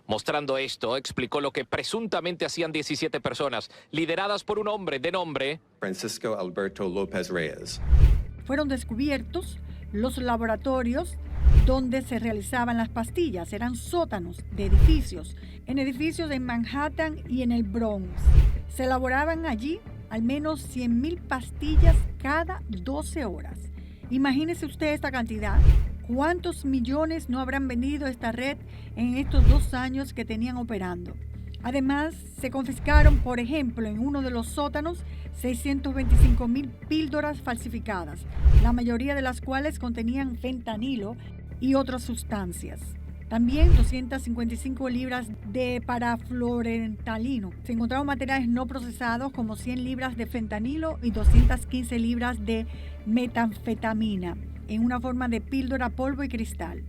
mostrando esto, explicó lo que presuntamente hacían 17 personas, lideradas por un hombre de nombre Francisco Alberto López Reyes. Fueron descubiertos los laboratorios donde se realizaban las pastillas. Eran sótanos de edificios, en edificios en Manhattan y en el Bronx. Se elaboraban allí al menos 100,000 pastillas cada 12 horas. Imagínese usted esta cantidad. ¿Cuántos millones no habrán vendido esta red en estos 2 años que tenían operando? Además, se confiscaron, por ejemplo, en uno de los sótanos, 625,000 píldoras falsificadas, la mayoría de las cuales contenían fentanilo y otras sustancias. También 255 libras de parafluorentalino. Se encontraron materiales no procesados como 100 libras de fentanilo y 215 libras de metanfetamina en una forma de píldora, polvo y cristal.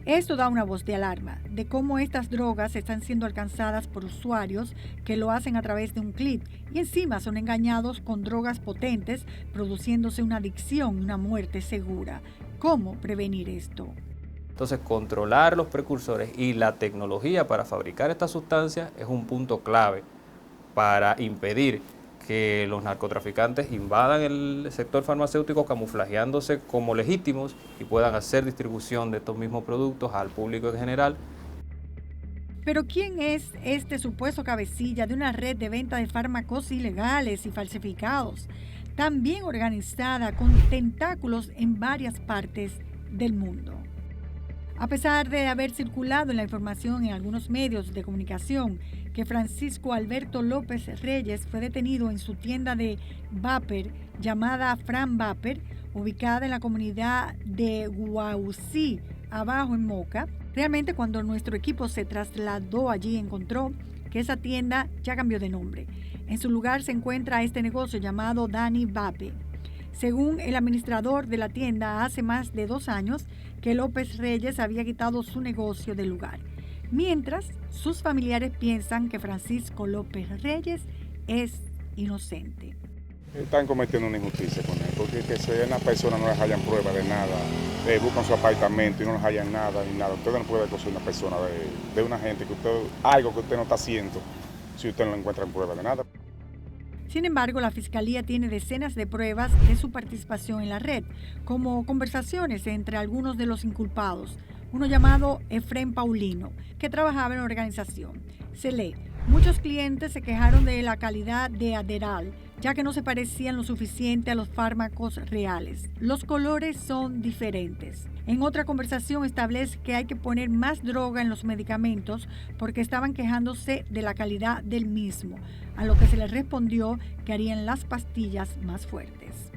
Esto da una voz de alarma de cómo estas drogas están siendo alcanzadas por usuarios que lo hacen a través de un clic y encima son engañados con drogas potentes, produciéndose una adicción y una muerte segura. ¿Cómo prevenir esto? Entonces, controlar los precursores y la tecnología para fabricar estas sustancias es un punto clave para impedir que los narcotraficantes invadan el sector farmacéutico camuflajeándose como legítimos y puedan hacer distribución de estos mismos productos al público en general. Pero ¿quién es este supuesto cabecilla de una red de venta de fármacos ilegales y falsificados, tan bien organizada con tentáculos en varias partes del mundo? A pesar de haber circulado en la información en algunos medios de comunicación que Francisco Alberto López Reyes fue detenido en su tienda de vapor llamada Fran Vapor, ubicada en la comunidad de Guaucí, abajo en Moca, realmente cuando nuestro equipo se trasladó allí encontró que esa tienda ya cambió de nombre. En su lugar se encuentra este negocio llamado Dani Vape. Según el administrador de la tienda, hace más de 2 años que López Reyes había quitado su negocio del lugar, mientras sus familiares piensan que Francisco López Reyes es inocente. Están cometiendo una injusticia con él, porque que si una persona no les hallan prueba de nada, buscan su apartamento y no les hallan nada ni nada. Usted no puede acusar a una persona de una gente que usted, algo que usted no está haciendo, si usted no encuentra prueba de nada. Sin embargo, la Fiscalía tiene decenas de pruebas de su participación en la red, como conversaciones entre algunos de los inculpados, uno llamado Efrén Paulino, que trabajaba en la organización. Se lee: muchos clientes se quejaron de la calidad de Adderall, ya que no se parecían lo suficiente a los fármacos reales. Los colores son diferentes. En otra conversación establece que hay que poner más droga en los medicamentos porque estaban quejándose de la calidad del mismo, a lo que se les respondió que harían las pastillas más fuertes.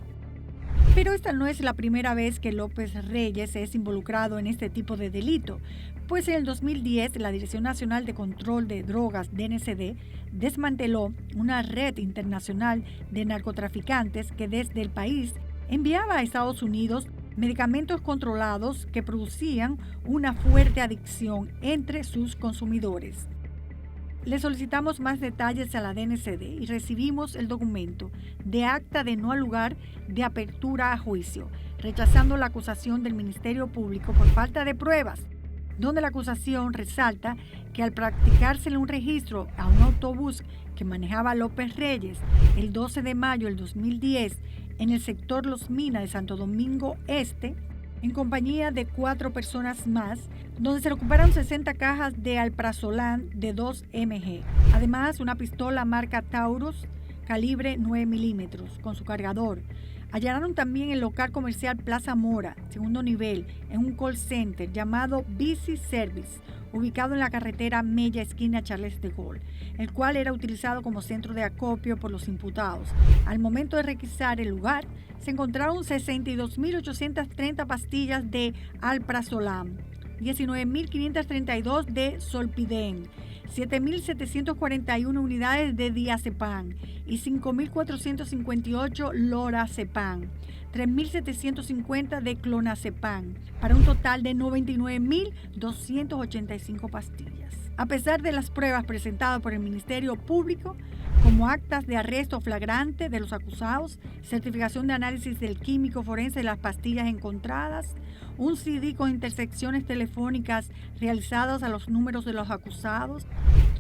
Pero esta no es la primera vez que López Reyes es involucrado en este tipo de delito, pues en el 2010 la Dirección Nacional de Control de Drogas, DNCD, desmanteló una red internacional de narcotraficantes que desde el país enviaba a Estados Unidos medicamentos controlados que producían una fuerte adicción entre sus consumidores. Le solicitamos más detalles a la DNCD y recibimos el documento de acta de no lugar de apertura a juicio, rechazando la acusación del Ministerio Público por falta de pruebas, donde la acusación resalta que al practicársele un registro a un autobús que manejaba López Reyes el 12 de mayo del 2010 en el sector Los Minas de Santo Domingo Este, en compañía de 4 personas más, donde se recuperaron 60 cajas de alprazolam de 2 mg. Además, una pistola marca Taurus, calibre 9 milímetros, con su cargador, Allanaron también el local comercial Plaza Mora, segundo nivel, en un call center llamado Busy Service, ubicado en la carretera Mella esquina Charles de Gaulle, el cual era utilizado como centro de acopio por los imputados. Al momento de requisar el lugar, se encontraron 62.830 pastillas de alprazolam, 19.532 de solpidem, 7.741 unidades de diazepam y 5.458 lorazepam, 3.750 de clonazepam, para un total de 99.285 pastillas. A pesar de las pruebas presentadas por el Ministerio Público, como actas de arresto flagrante de los acusados, certificación de análisis del químico forense de las pastillas encontradas, un CD con intersecciones telefónicas realizadas a los números de los acusados,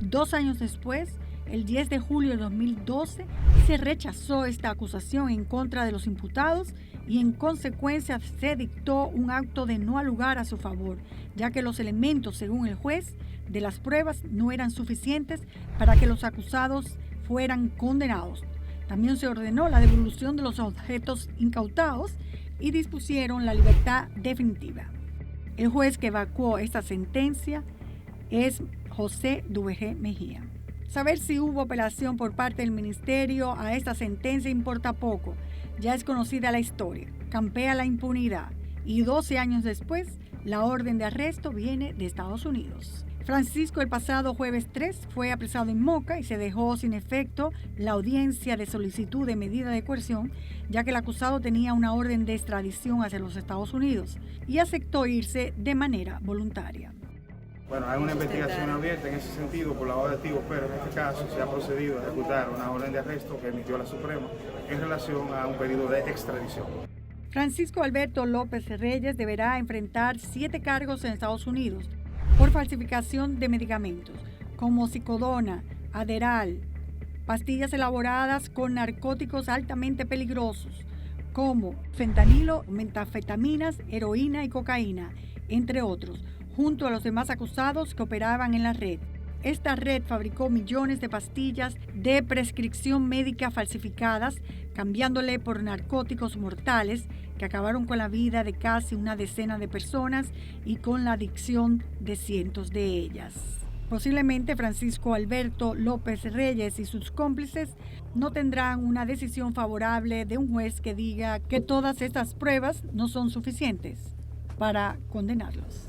2 años después, el 10 de julio de 2012, se rechazó esta acusación en contra de los imputados y en consecuencia se dictó un acto de no lugar a su favor, ya que los elementos, según el juez, de las pruebas no eran suficientes para que los acusados fueran condenados. También se ordenó la devolución de los objetos incautados y dispusieron la libertad definitiva. El juez que evacuó esta sentencia es José Duvergé Mejía. Saber si hubo apelación por parte del ministerio a esta sentencia importa poco. Ya es conocida la historia, campea la impunidad y 12 años después, la orden de arresto viene de Estados Unidos. Francisco el pasado jueves 3 fue apresado en Moca y se dejó sin efecto la audiencia de solicitud de medida de coerción, ya que el acusado tenía una orden de extradición hacia los Estados Unidos y aceptó irse de manera voluntaria. Bueno, hay una investigación abierta en ese sentido por lavado de activos, pero en este caso se ha procedido a ejecutar una orden de arresto que emitió la Suprema en relación a un pedido de extradición. Francisco Alberto López Reyes deberá enfrentar 7 cargos en Estados Unidos por falsificación de medicamentos, como Cicodona, Aderal, pastillas elaboradas con narcóticos altamente peligrosos, como fentanilo, metanfetaminas, heroína y cocaína, entre otros, junto a los demás acusados que operaban en la red. Esta red fabricó millones de pastillas de prescripción médica falsificadas, cambiándole por narcóticos mortales que acabaron con la vida de casi una decena de personas y con la adicción de cientos de ellas. Posiblemente Francisco Alberto López Reyes y sus cómplices no tendrán una decisión favorable de un juez que diga que todas estas pruebas no son suficientes para condenarlos.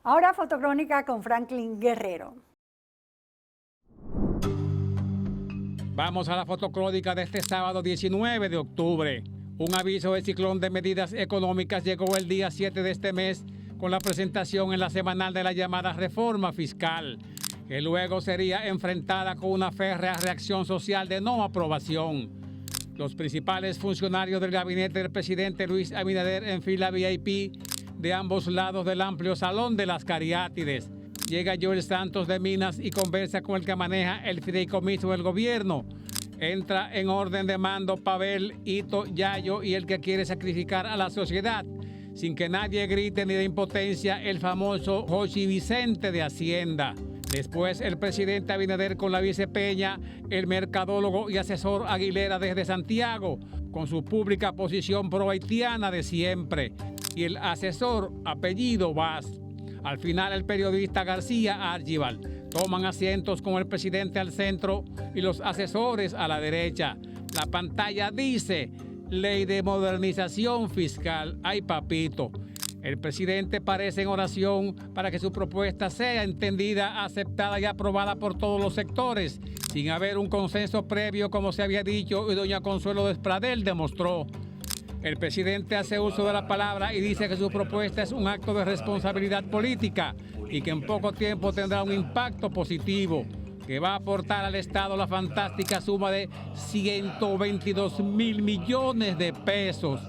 Ahora Fotocrónica con Franklin Guerrero. Vamos a la fotocrónica de este sábado 19 de octubre. Un aviso de ciclón de medidas económicas llegó el día 7 de este mes con la presentación en la semanal de la llamada reforma fiscal, que luego sería enfrentada con una férrea reacción social de no aprobación. Los principales funcionarios del gabinete del presidente Luis Abinader en fila VIP de ambos lados del amplio salón de las Cariátides. Llega Joel Santos de Minas y conversa con el que maneja el fideicomiso del gobierno. Entra en orden de mando Pavel, Ito, Yayo y el que quiere sacrificar a la sociedad, sin que nadie grite ni de impotencia, el famoso Jochi Vicente de Hacienda. Después el presidente Abinader con la vice Peña, el mercadólogo y asesor Aguilera desde Santiago, con su pública posición pro-haitiana de siempre, y el asesor apellido Vaz. Al final el periodista García Argibal. Toman asientos con el presidente al centro y los asesores a la derecha. La pantalla dice, Ley de Modernización Fiscal. ¡Ay, papito! El presidente parece en oración para que su propuesta sea entendida, aceptada y aprobada por todos los sectores, sin haber un consenso previo, como se había dicho y doña Consuelo Despradel demostró. El presidente hace uso de la palabra y dice que su propuesta es un acto de responsabilidad política y que en poco tiempo tendrá un impacto positivo, que va a aportar al Estado la fantástica suma de 122.000 millones de pesos,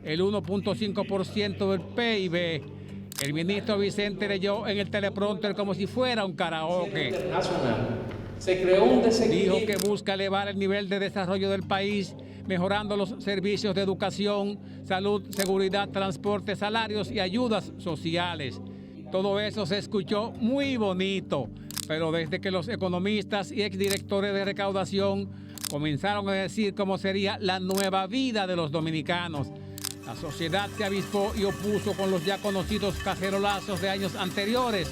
el 1.5% del PIB. El ministro Vicente leyó en el teleprompter como si fuera un karaoke. Se creó un desequilibrio. Dijo que busca elevar el nivel de desarrollo del país, mejorando los servicios de educación, salud, seguridad, transporte, salarios y ayudas sociales. Todo eso se escuchó muy bonito, pero desde que los economistas y exdirectores de recaudación comenzaron a decir cómo sería la nueva vida de los dominicanos, la sociedad se avispó y opuso con los ya conocidos cacerolazos de años anteriores,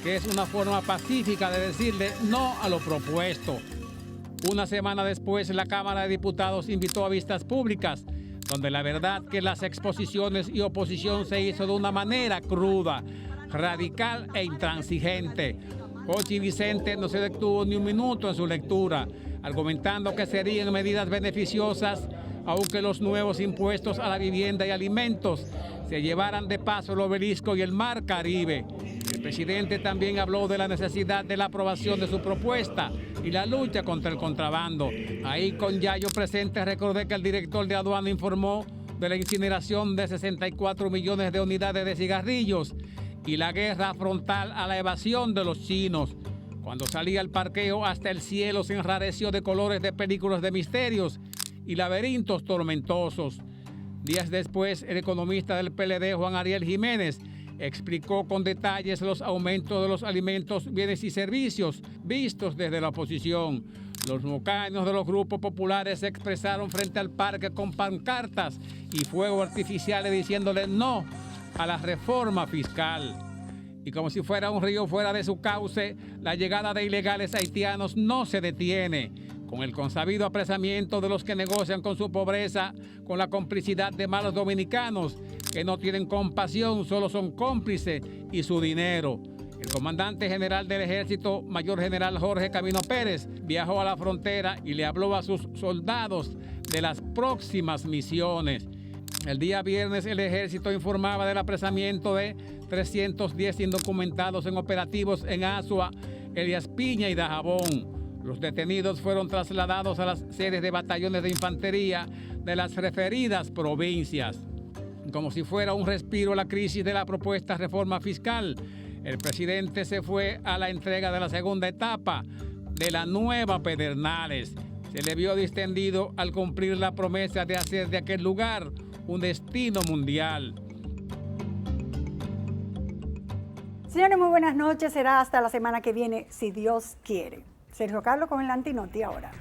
que es una forma pacífica de decirle no a lo propuesto. Una semana después, la Cámara de Diputados invitó a vistas públicas, donde la verdad que las exposiciones y oposición se hizo de una manera cruda, radical e intransigente. Jochi Vicente no se detuvo ni un minuto en su lectura, argumentando que serían medidas beneficiosas, aunque los nuevos impuestos a la vivienda y alimentos se llevaran de paso el Obelisco y el Mar Caribe. El presidente también habló de la necesidad de la aprobación de su propuesta y la lucha contra el contrabando. Ahí con Yayo presente recordé que el director de aduana informó de la incineración de 64 millones de unidades de cigarrillos y la guerra frontal a la evasión de los chinos. Cuando salía al parqueo hasta el cielo se enrareció de colores de películas de misterios y laberintos tormentosos. Días después, el economista del PLD, Juan Ariel Jiménez, explicó con detalles los aumentos de los alimentos, bienes y servicios vistos desde la oposición. Los mocaños de los grupos populares se expresaron frente al parque con pancartas y fuegos artificiales diciéndole no a la reforma fiscal. Y como si fuera un río fuera de su cauce, la llegada de ilegales haitianos no se detiene. Con el consabido apresamiento de los que negocian con su pobreza, con la complicidad de malos dominicanos que no tienen compasión, solo son cómplices y su dinero. El comandante general del ejército, mayor general Jorge Camino Pérez, viajó a la frontera y le habló a sus soldados de las próximas misiones. El día viernes el ejército informaba del apresamiento de 310 indocumentados en operativos en Azua, Elías Piña y Dajabón. Los detenidos fueron trasladados a las sedes de batallones de infantería de las referidas provincias. Como si fuera un respiro a la crisis de la propuesta reforma fiscal, el presidente se fue a la entrega de la segunda etapa de la nueva Pedernales. Se le vio distendido al cumplir la promesa de hacer de aquel lugar un destino mundial. Señores, muy buenas noches. Será hasta la semana que viene, si Dios quiere. Sergio Carlos con el Antinoti ahora.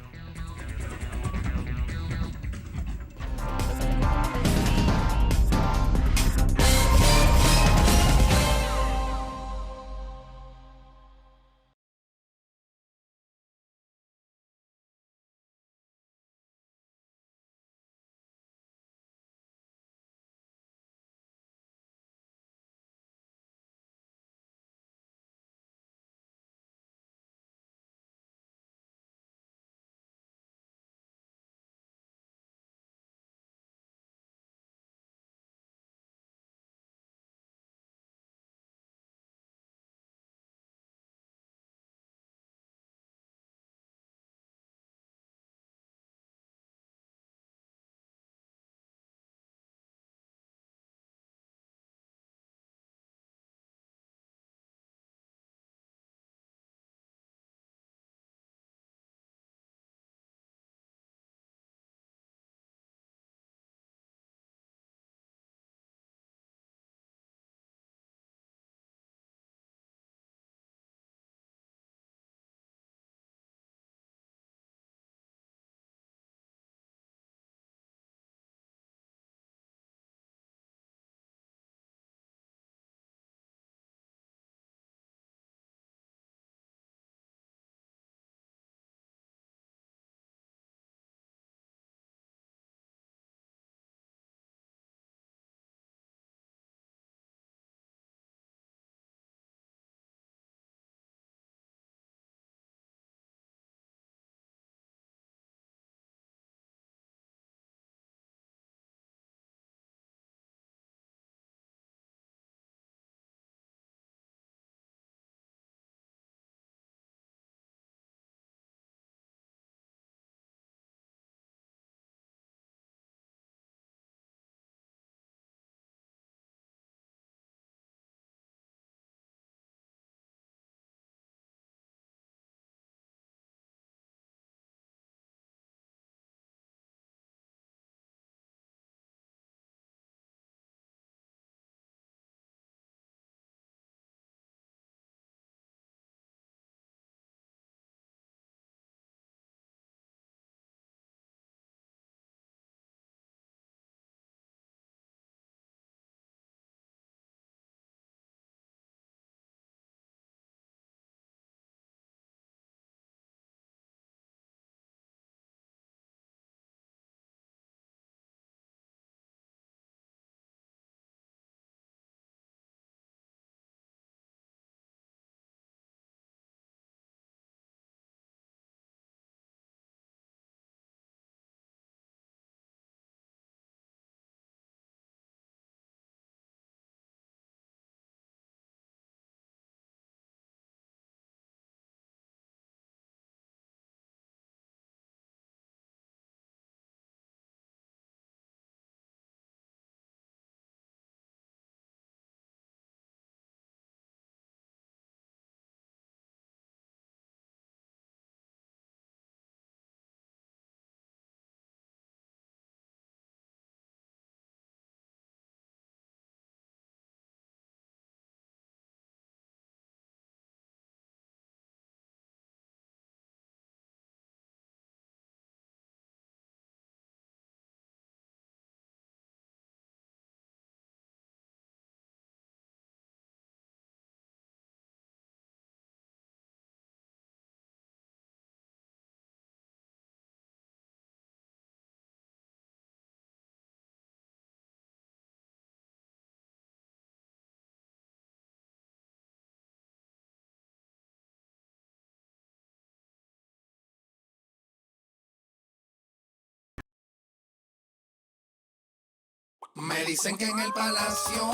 Me dicen que en el palacio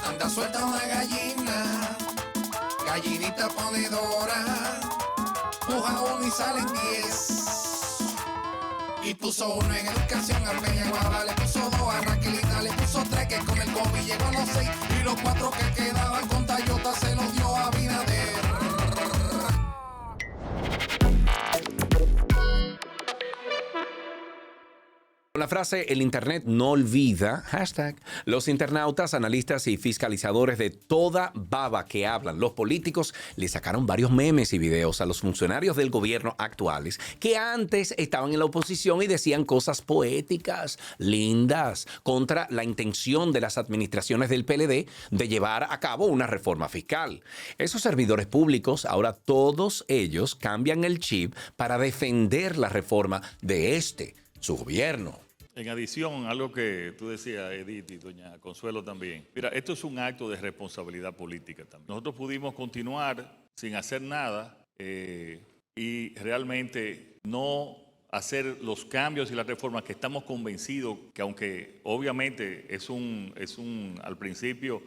anda suelta una gallina, gallinita ponedora, puja uno y salen 10. Y puso uno en educación, a Peña Guada le puso 2, a Raquelita le puso 3, que con el COVID llegó a los 6, y los 4 que quedaban con Tayota se los dio a Abinader. La frase "el Internet no olvida", hashtag, los internautas, analistas y fiscalizadores de toda baba que hablan los políticos le sacaron varios memes y videos a los funcionarios del gobierno actuales que antes estaban en la oposición y decían cosas poéticas, lindas, contra la intención de las administraciones del PLD de llevar a cabo una reforma fiscal. Esos servidores públicos, ahora todos ellos cambian el chip para defender la reforma de su gobierno. En adición, algo que tú decías, Edith, y doña Consuelo también. Mira, esto es un acto de responsabilidad política también. Nosotros pudimos continuar sin hacer nada y realmente no hacer los cambios y las reformas que estamos convencidos que, aunque obviamente al principio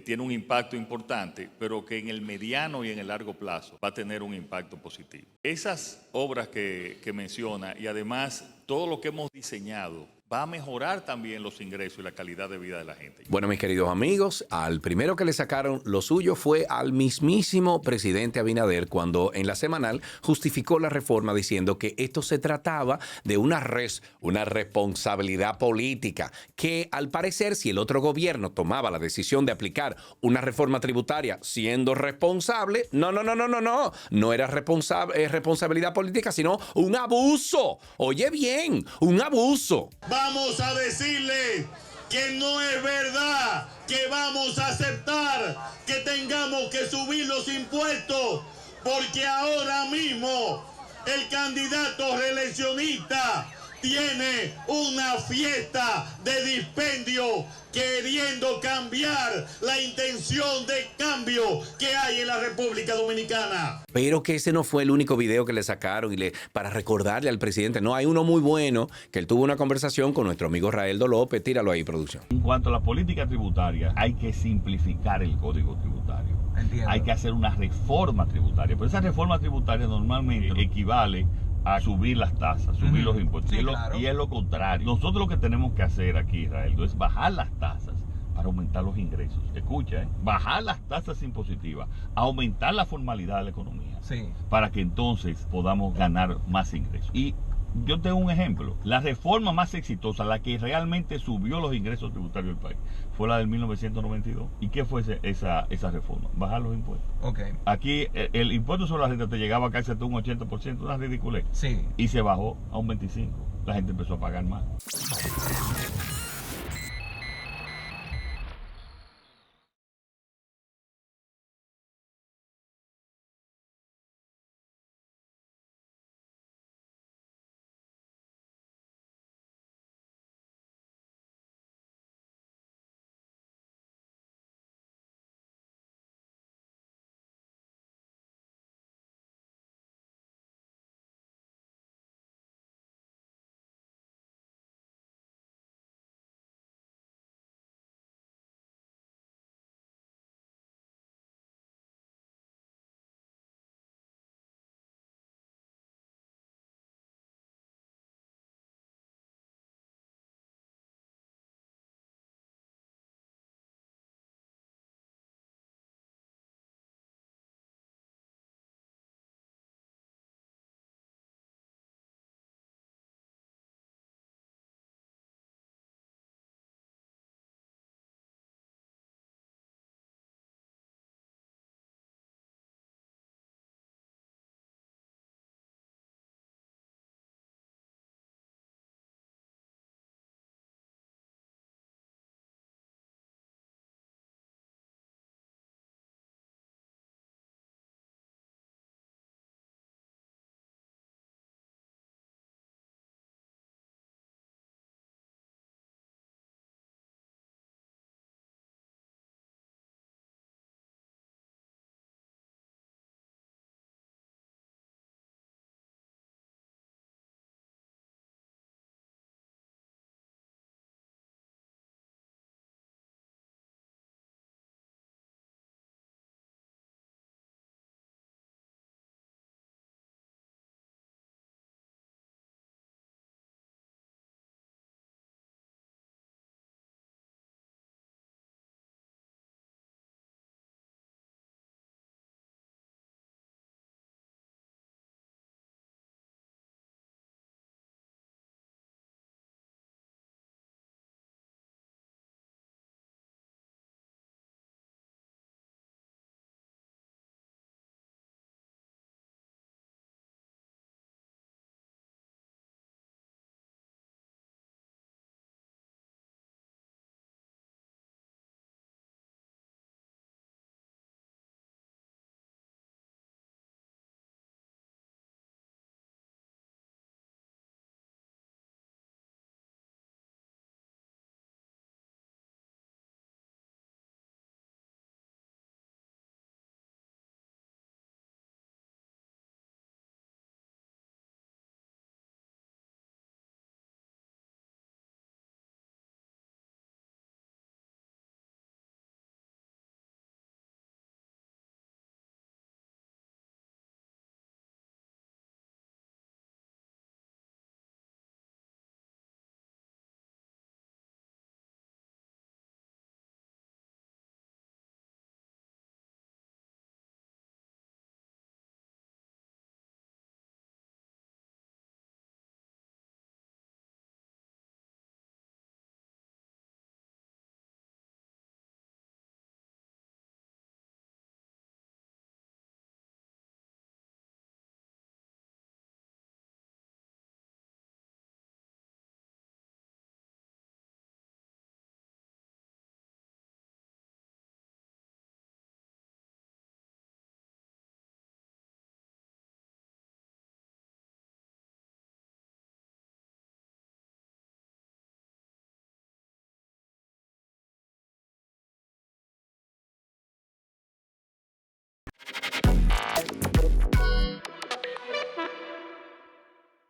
tiene un impacto importante, pero que en el mediano y en el largo plazo va a tener un impacto positivo. Esas obras que menciona y además todo lo que hemos diseñado va a mejorar también los ingresos y la calidad de vida de la gente. Bueno, mis queridos amigos, al primero que le sacaron lo suyo fue al mismísimo presidente Abinader cuando en la semanal justificó la reforma diciendo que esto se trataba de una responsabilidad política, que al parecer si el otro gobierno tomaba la decisión de aplicar una reforma tributaria siendo responsable, no era responsabilidad política, sino un abuso. Oye bien, un abuso. Vamos a decirle que no es verdad que vamos a aceptar que tengamos que subir los impuestos, porque ahora mismo el candidato reeleccionista tiene una fiesta de dispendio queriendo cambiar la intención de cambio que hay en la República Dominicana. Pero que ese no fue el único video que le sacaron para recordarle al presidente. No, hay uno muy bueno, que él tuvo una conversación con nuestro amigo Raeldo López. Tíralo ahí, producción. En cuanto a la política tributaria, hay que simplificar el código tributario. Entiendo. Hay que hacer una reforma tributaria. Pero esa reforma tributaria normalmente equivale a subir las tasas, subir los impuestos. Sí, y es lo contrario. Nosotros lo que tenemos que hacer aquí, Israel, es bajar las tasas para aumentar los ingresos. Escucha, bajar las tasas impositivas, aumentar la formalidad de la economía, para que entonces podamos ganar más ingresos. Y yo tengo un ejemplo. La reforma más exitosa, la que realmente subió los ingresos tributarios del país, fue la del 1992. ¿Y qué fue esa reforma? Bajar los impuestos. Okay. Aquí el impuesto sobre la renta te llegaba casi hasta un 80%, una ridiculez. Sí. Y se bajó a un 25%. La gente empezó a pagar más.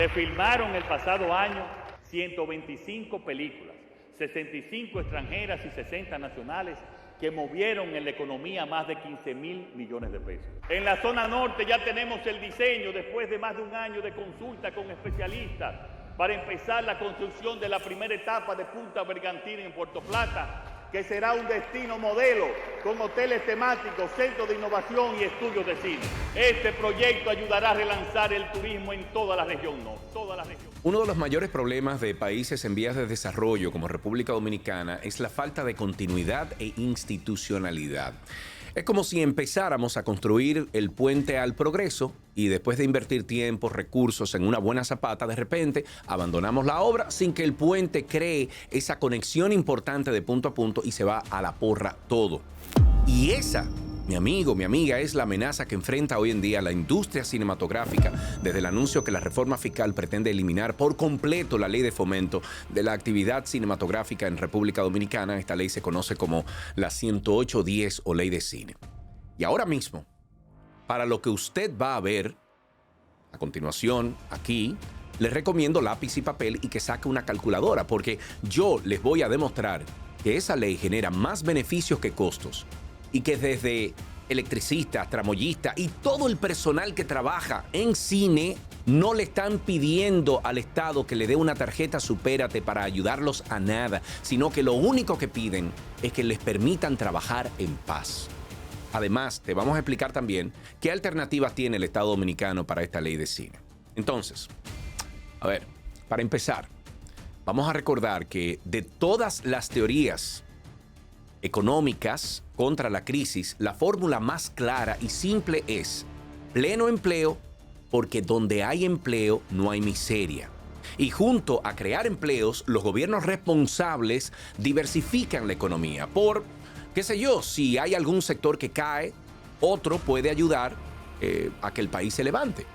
Se filmaron el pasado año 125 películas, 65 extranjeras y 60 nacionales, que movieron en la economía más de 15.000 millones de pesos. En la zona norte ya tenemos el diseño, después de más de un año de consulta con especialistas, para empezar la construcción de la primera etapa de Punta Bergantín en Puerto Plata, que será un destino modelo con hoteles temáticos, centros de innovación y estudios de cine. Este proyecto ayudará a relanzar el turismo en toda la región norte. Uno de los mayores problemas de países en vías de desarrollo como República Dominicana es la falta de continuidad e institucionalidad. Es como si empezáramos a construir el puente al progreso y después de invertir tiempo, recursos en una buena zapata, de repente abandonamos la obra sin que el puente cree esa conexión importante de punto a punto y se va a la porra todo. Y esa, mi amigo, mi amiga, es la amenaza que enfrenta hoy en día la industria cinematográfica desde el anuncio que la reforma fiscal pretende eliminar por completo la ley de fomento de la actividad cinematográfica en República Dominicana. Esta ley se conoce como la 10810 o ley de cine. Y ahora mismo, para lo que usted va a ver a continuación aquí, les recomiendo lápiz y papel y que saque una calculadora, porque yo les voy a demostrar que esa ley genera más beneficios que costos. Y que desde electricistas, tramoyistas y todo el personal que trabaja en cine no le están pidiendo al Estado que le dé una tarjeta Supérate para ayudarlos a nada, sino que lo único que piden es que les permitan trabajar en paz. Además, te vamos a explicar también qué alternativas tiene el Estado Dominicano para esta ley de cine. Entonces, a ver, para empezar, vamos a recordar que de todas las teorías económicas contra la crisis, la fórmula más clara y simple es pleno empleo, porque donde hay empleo no hay miseria. Y junto a crear empleos, los gobiernos responsables diversifican la economía. Por, qué sé yo, si hay algún sector que cae, otro puede ayudar a que el país se levante.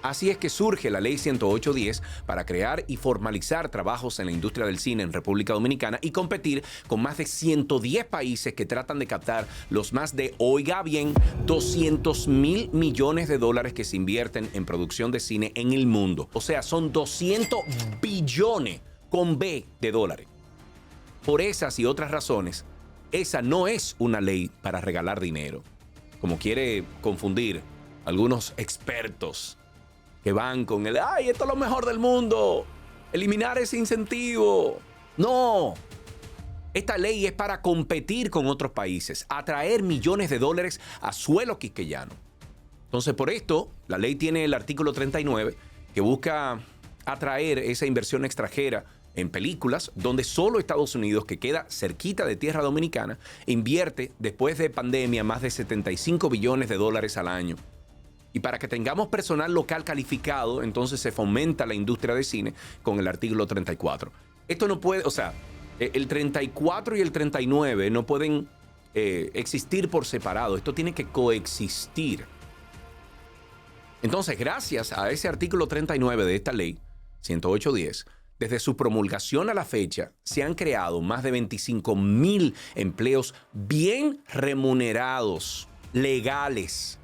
Así es que surge la Ley 10810 para crear y formalizar trabajos en la industria del cine en República Dominicana y competir con más de 110 países que tratan de captar los más de, oiga bien, 200.000 millones de dólares que se invierten en producción de cine en el mundo. O sea, son 200 billones con B de dólares. Por esas y otras razones, esa no es una ley para regalar dinero, como quiere confundir algunos expertos que van con el, ¡ay, esto es lo mejor del mundo! Eliminar ese incentivo. No. Esta ley es para competir con otros países, atraer millones de dólares a suelo quisqueyano. Entonces, por esto, la ley tiene el artículo 39 que busca atraer esa inversión extranjera en películas donde solo Estados Unidos, que queda cerquita de tierra dominicana, invierte después de pandemia más de 75 billones de dólares al año. Y para que tengamos personal local calificado, entonces se fomenta la industria de cine con el artículo 34. Esto no puede, o sea, el 34 y el 39 no pueden existir por separado. Esto tiene que coexistir. Entonces, gracias a ese artículo 39 de esta ley, 10810, desde su promulgación a la fecha, se han creado más de 25.000 empleos bien remunerados, legales.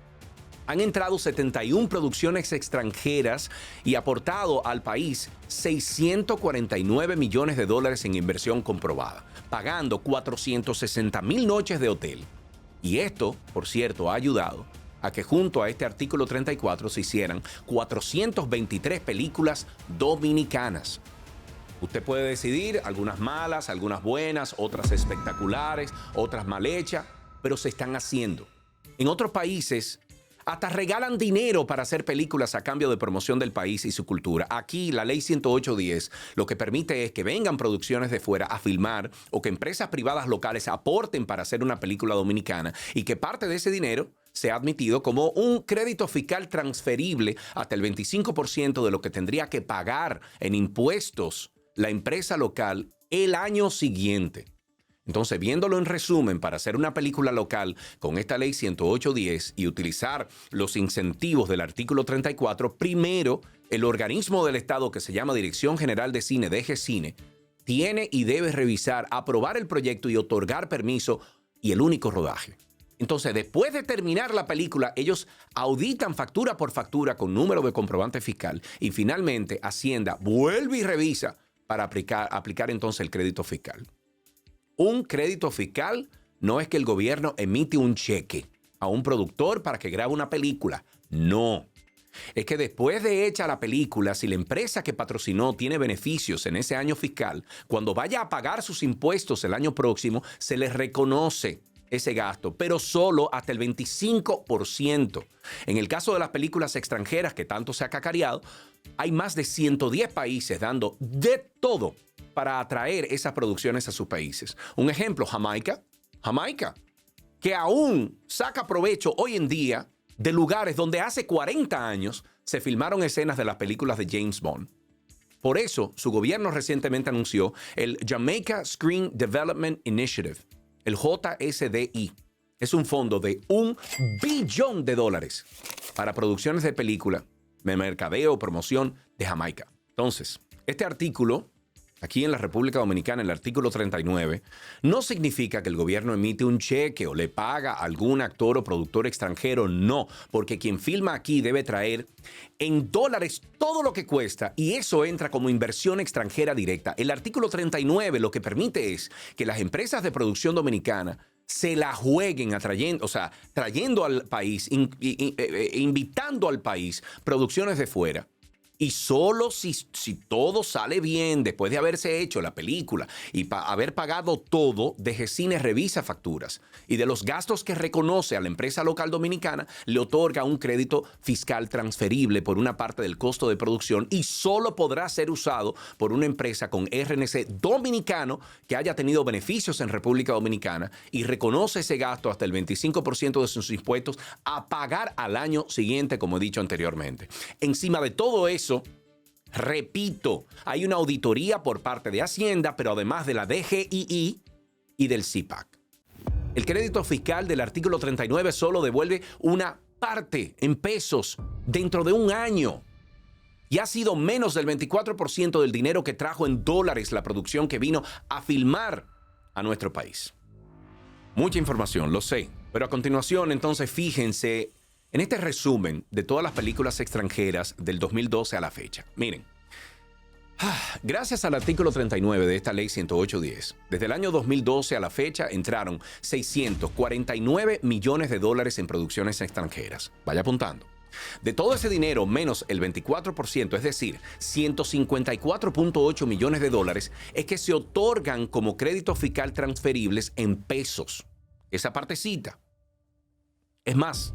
Han entrado 71 producciones extranjeras y aportado al país 649 millones de dólares en inversión comprobada, pagando 460.000 noches de hotel. Y esto, por cierto, ha ayudado a que junto a este artículo 34 se hicieran 423 películas dominicanas. Usted puede decidir, algunas malas, algunas buenas, otras espectaculares, otras mal hechas, pero se están haciendo. En otros países hasta regalan dinero para hacer películas a cambio de promoción del país y su cultura. Aquí la ley 10810 lo que permite es que vengan producciones de fuera a filmar o que empresas privadas locales aporten para hacer una película dominicana y que parte de ese dinero sea admitido como un crédito fiscal transferible hasta el 25% de lo que tendría que pagar en impuestos la empresa local el año siguiente. Entonces, viéndolo en resumen, para hacer una película local con esta ley 10810 y utilizar los incentivos del artículo 34, primero, el organismo del Estado que se llama Dirección General de Cine, DGCine, tiene y debe revisar, aprobar el proyecto y otorgar permiso y el único rodaje. Entonces, después de terminar la película, ellos auditan factura por factura con número de comprobante fiscal y finalmente Hacienda vuelve y revisa para aplicar entonces el crédito fiscal. Un crédito fiscal no es que el gobierno emite un cheque a un productor para que grabe una película. No. Es que después de hecha la película, si la empresa que patrocinó tiene beneficios en ese año fiscal, cuando vaya a pagar sus impuestos el año próximo, se les reconoce ese gasto, pero solo hasta el 25%. En el caso de las películas extranjeras que tanto se ha cacareado, hay más de 110 países dando de todo para atraer esas producciones a sus países. Un ejemplo, Jamaica, que aún saca provecho hoy en día de lugares donde hace 40 años se filmaron escenas de las películas de James Bond. Por eso, su gobierno recientemente anunció el Jamaica Screen Development Initiative, el JSDI. Es un fondo de $1 billón para producciones de película, de mercadeo, promoción de Jamaica. Entonces, este artículo, aquí en la República Dominicana, el artículo 39, no significa que el gobierno emite un cheque o le paga a algún actor o productor extranjero, no, porque quien filma aquí debe traer en dólares todo lo que cuesta y eso entra como inversión extranjera directa. El artículo 39 lo que permite es que las empresas de producción dominicana se la jueguen trayendo al país, invitando al país producciones de fuera. Y solo si todo sale bien después de haberse hecho la película y haber pagado todo, DGCINE revisa facturas y de los gastos que reconoce a la empresa local dominicana, le otorga un crédito fiscal transferible por una parte del costo de producción y solo podrá ser usado por una empresa con RNC dominicano que haya tenido beneficios en República Dominicana y reconoce ese gasto hasta el 25% de sus impuestos a pagar al año siguiente, como he dicho anteriormente. Encima de todo eso, repito, hay una auditoría por parte de Hacienda, pero además de la DGII y del CIPAC. El crédito fiscal del artículo 39 solo devuelve una parte en pesos dentro de un año. Y ha sido menos del 24% del dinero que trajo en dólares la producción que vino a filmar a nuestro país. Mucha información, lo sé. Pero a continuación, entonces, fíjense en este resumen de todas las películas extranjeras del 2012 a la fecha. Miren, gracias al artículo 39 de esta ley 108.10, desde el año 2012 a la fecha entraron $649 millones en producciones extranjeras. Vaya apuntando. De todo ese dinero, menos el 24%, es decir, $154.8 millones, es que se otorgan como crédito fiscal transferibles en pesos. Esa partecita. Es más,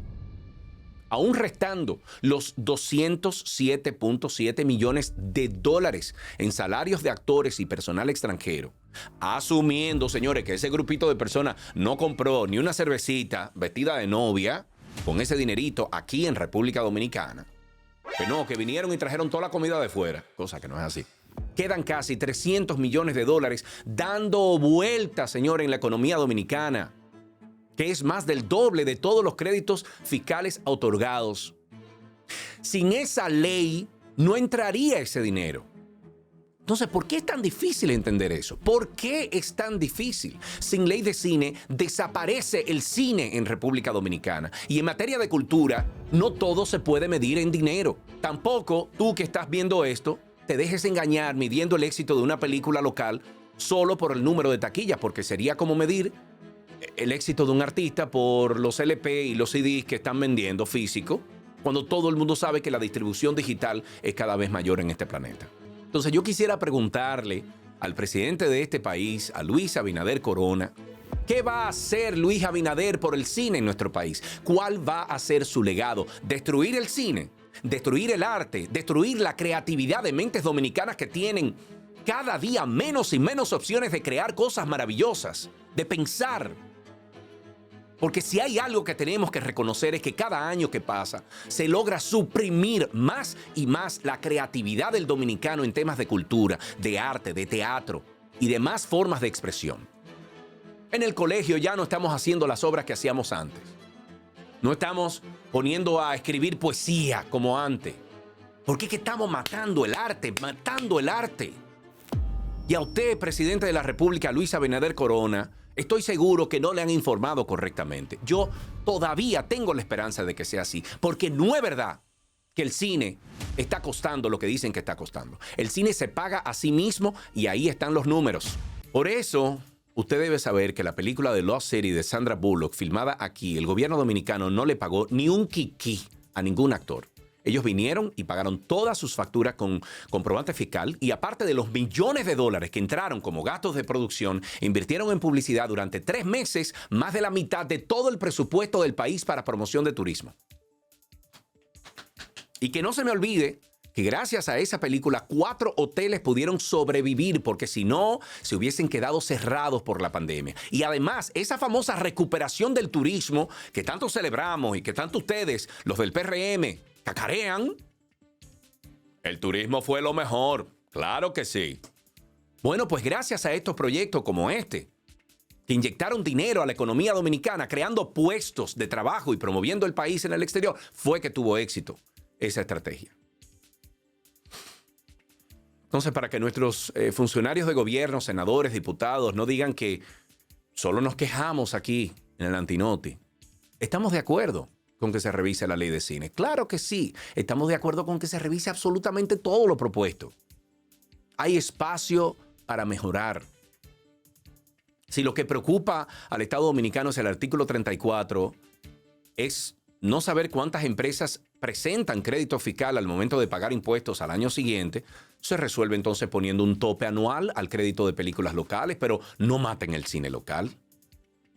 aún restando los $207.7 millones en salarios de actores y personal extranjero, asumiendo, señores, que ese grupito de personas no compró ni una cervecita vestida de novia con ese dinerito aquí en República Dominicana, que no, que vinieron y trajeron toda la comida de fuera, cosa que no es así. Quedan casi $300 millones dando vueltas, señores, en la economía dominicana, que es más del doble de todos los créditos fiscales otorgados. Sin esa ley no entraría ese dinero. Entonces, ¿por qué es tan difícil entender eso? ¿Por qué es tan difícil? Sin ley de cine, desaparece el cine en República Dominicana. Y en materia de cultura, no todo se puede medir en dinero. Tampoco tú que estás viendo esto, te dejes engañar midiendo el éxito de una película local solo por el número de taquillas, porque sería como medir el éxito de un artista por los LP y los CDs que están vendiendo físico, cuando todo el mundo sabe que la distribución digital es cada vez mayor en este planeta. Entonces yo quisiera preguntarle al presidente de este país, a Luis Abinader Corona, ¿qué va a hacer Luis Abinader por el cine en nuestro país? ¿Cuál va a ser su legado? ¿Destruir el cine? ¿Destruir el arte? ¿Destruir la creatividad de mentes dominicanas que tienen cada día menos y menos opciones de crear cosas maravillosas, de pensar? Porque si hay algo que tenemos que reconocer es que cada año que pasa se logra suprimir más y más la creatividad del dominicano en temas de cultura, de arte, de teatro y de más formas de expresión. En el colegio ya no estamos haciendo las obras que hacíamos antes. No estamos poniendo a escribir poesía como antes. Porque es que estamos matando el arte, matando el arte. Y a usted, presidente de la República, Luis Abinader Corona, Estoy seguro que no le han informado correctamente. Yo todavía tengo la esperanza de que sea así, porque no es verdad que el cine está costando lo que dicen que está costando. El cine se paga a sí mismo y ahí están los números. Por eso, usted debe saber que la película de Lost City de Sandra Bullock, filmada aquí, el gobierno dominicano no le pagó ni un kiki a ningún actor. Ellos vinieron y pagaron todas sus facturas con comprobante fiscal y aparte de los millones de dólares que entraron como gastos de producción, invirtieron en publicidad durante 3 meses más de la mitad de todo el presupuesto del país para promoción de turismo. Y que no se me olvide que gracias a esa película 4 hoteles pudieron sobrevivir porque si no, se hubiesen quedado cerrados por la pandemia. Y además, esa famosa recuperación del turismo que tanto celebramos y que tanto ustedes, los del PRM, cacarean, el turismo fue lo mejor. Claro que sí. Bueno, pues gracias a estos proyectos como este, que inyectaron dinero a la economía dominicana, creando puestos de trabajo y promoviendo el país en el exterior, fue que tuvo éxito esa estrategia. Entonces, para que nuestros funcionarios de gobierno, senadores, diputados, no digan que solo nos quejamos aquí en el Antinoti, estamos de acuerdo con que se revise la ley de cine. Claro que sí, estamos de acuerdo con que se revise absolutamente todo lo propuesto. Hay espacio para mejorar. Si lo que preocupa al Estado Dominicano es el artículo 34, es no saber cuántas empresas presentan crédito fiscal al momento de pagar impuestos al año siguiente, se resuelve entonces poniendo un tope anual al crédito de películas locales, pero no maten el cine local.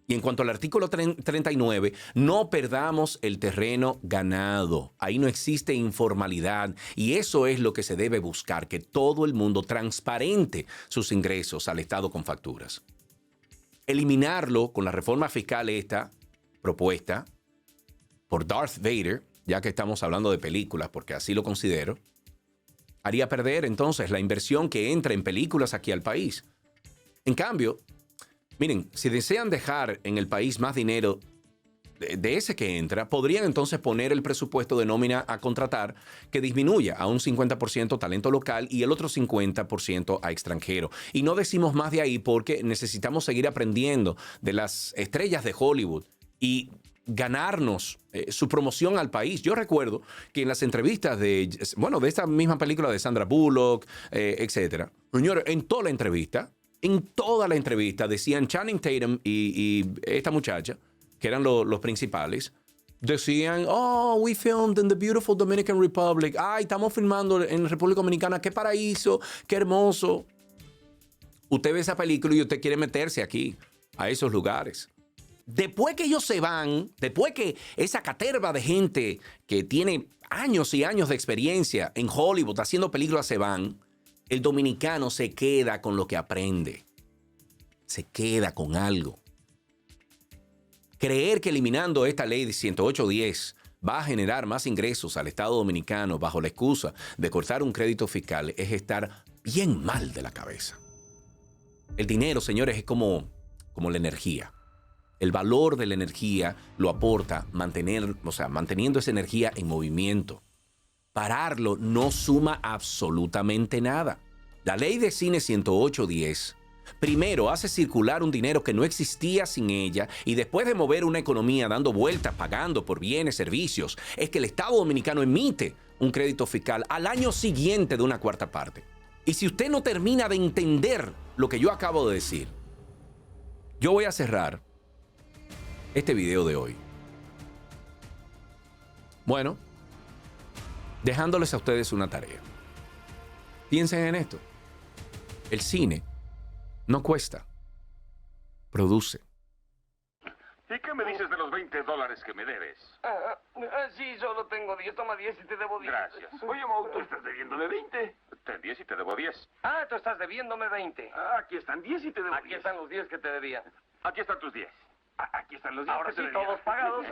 Y en cuanto al artículo 39, no perdamos el terreno ganado. Ahí no existe informalidad y eso es lo que se debe buscar, que todo el mundo transparente sus ingresos al Estado con facturas. Eliminarlo con la reforma fiscal esta propuesta por Darth Vader, ya que estamos hablando de películas, porque así lo considero, haría perder entonces la inversión que entra en películas aquí al país. En cambio, miren, si desean dejar en el país más dinero de ese que entra, podrían entonces poner el presupuesto de nómina a contratar que disminuya a un 50% talento local y el otro 50% a extranjero. Y no decimos más de ahí porque necesitamos seguir aprendiendo de las estrellas de Hollywood y ganarnos su promoción al país. Yo recuerdo que en las entrevistas de esta misma película de Sandra Bullock, etcétera, señores, en toda la entrevista decían Channing Tatum y esta muchacha, que eran los principales, decían, oh, we filmed in the beautiful Dominican Republic. Ay, estamos filmando en República Dominicana. Qué paraíso, qué hermoso. Usted ve esa película y usted quiere meterse aquí, a esos lugares. Después que ellos se van, después que esa caterva de gente que tiene años y años de experiencia en Hollywood haciendo películas se van, el dominicano se queda con lo que aprende. Se queda con algo. Creer que eliminando esta ley de 108.10 va a generar más ingresos al Estado Dominicano bajo la excusa de cortar un crédito fiscal es estar bien mal de la cabeza. El dinero, señores, es como la energía. El valor de la energía lo aporta manteniendo esa energía en movimiento. Pararlo no suma absolutamente nada. La ley de cine 108.10 primero hace circular un dinero que no existía sin ella y después de mover una economía dando vueltas, pagando por bienes, servicios, es que el Estado Dominicano emite un crédito fiscal al año siguiente de una cuarta parte. Y si usted no termina de entender lo que yo acabo de decir, yo voy a cerrar este video de hoy. Bueno, dejándoles a ustedes una tarea. Piensen en esto. El cine no cuesta, produce. ¿Y qué me dices de los $20 que me debes? Sí, solo tengo 10. Toma 10 y te debo 10. Gracias. Oye, Mau, tú estás debiéndome 20. Ten 10 y te debo 10. Tú estás debiéndome 20. Aquí están 10 y te debo 10. Aquí están los 10 que te debía. Aquí están tus 10. Aquí están los 10 Ahora que te sí, debía. todos pagados.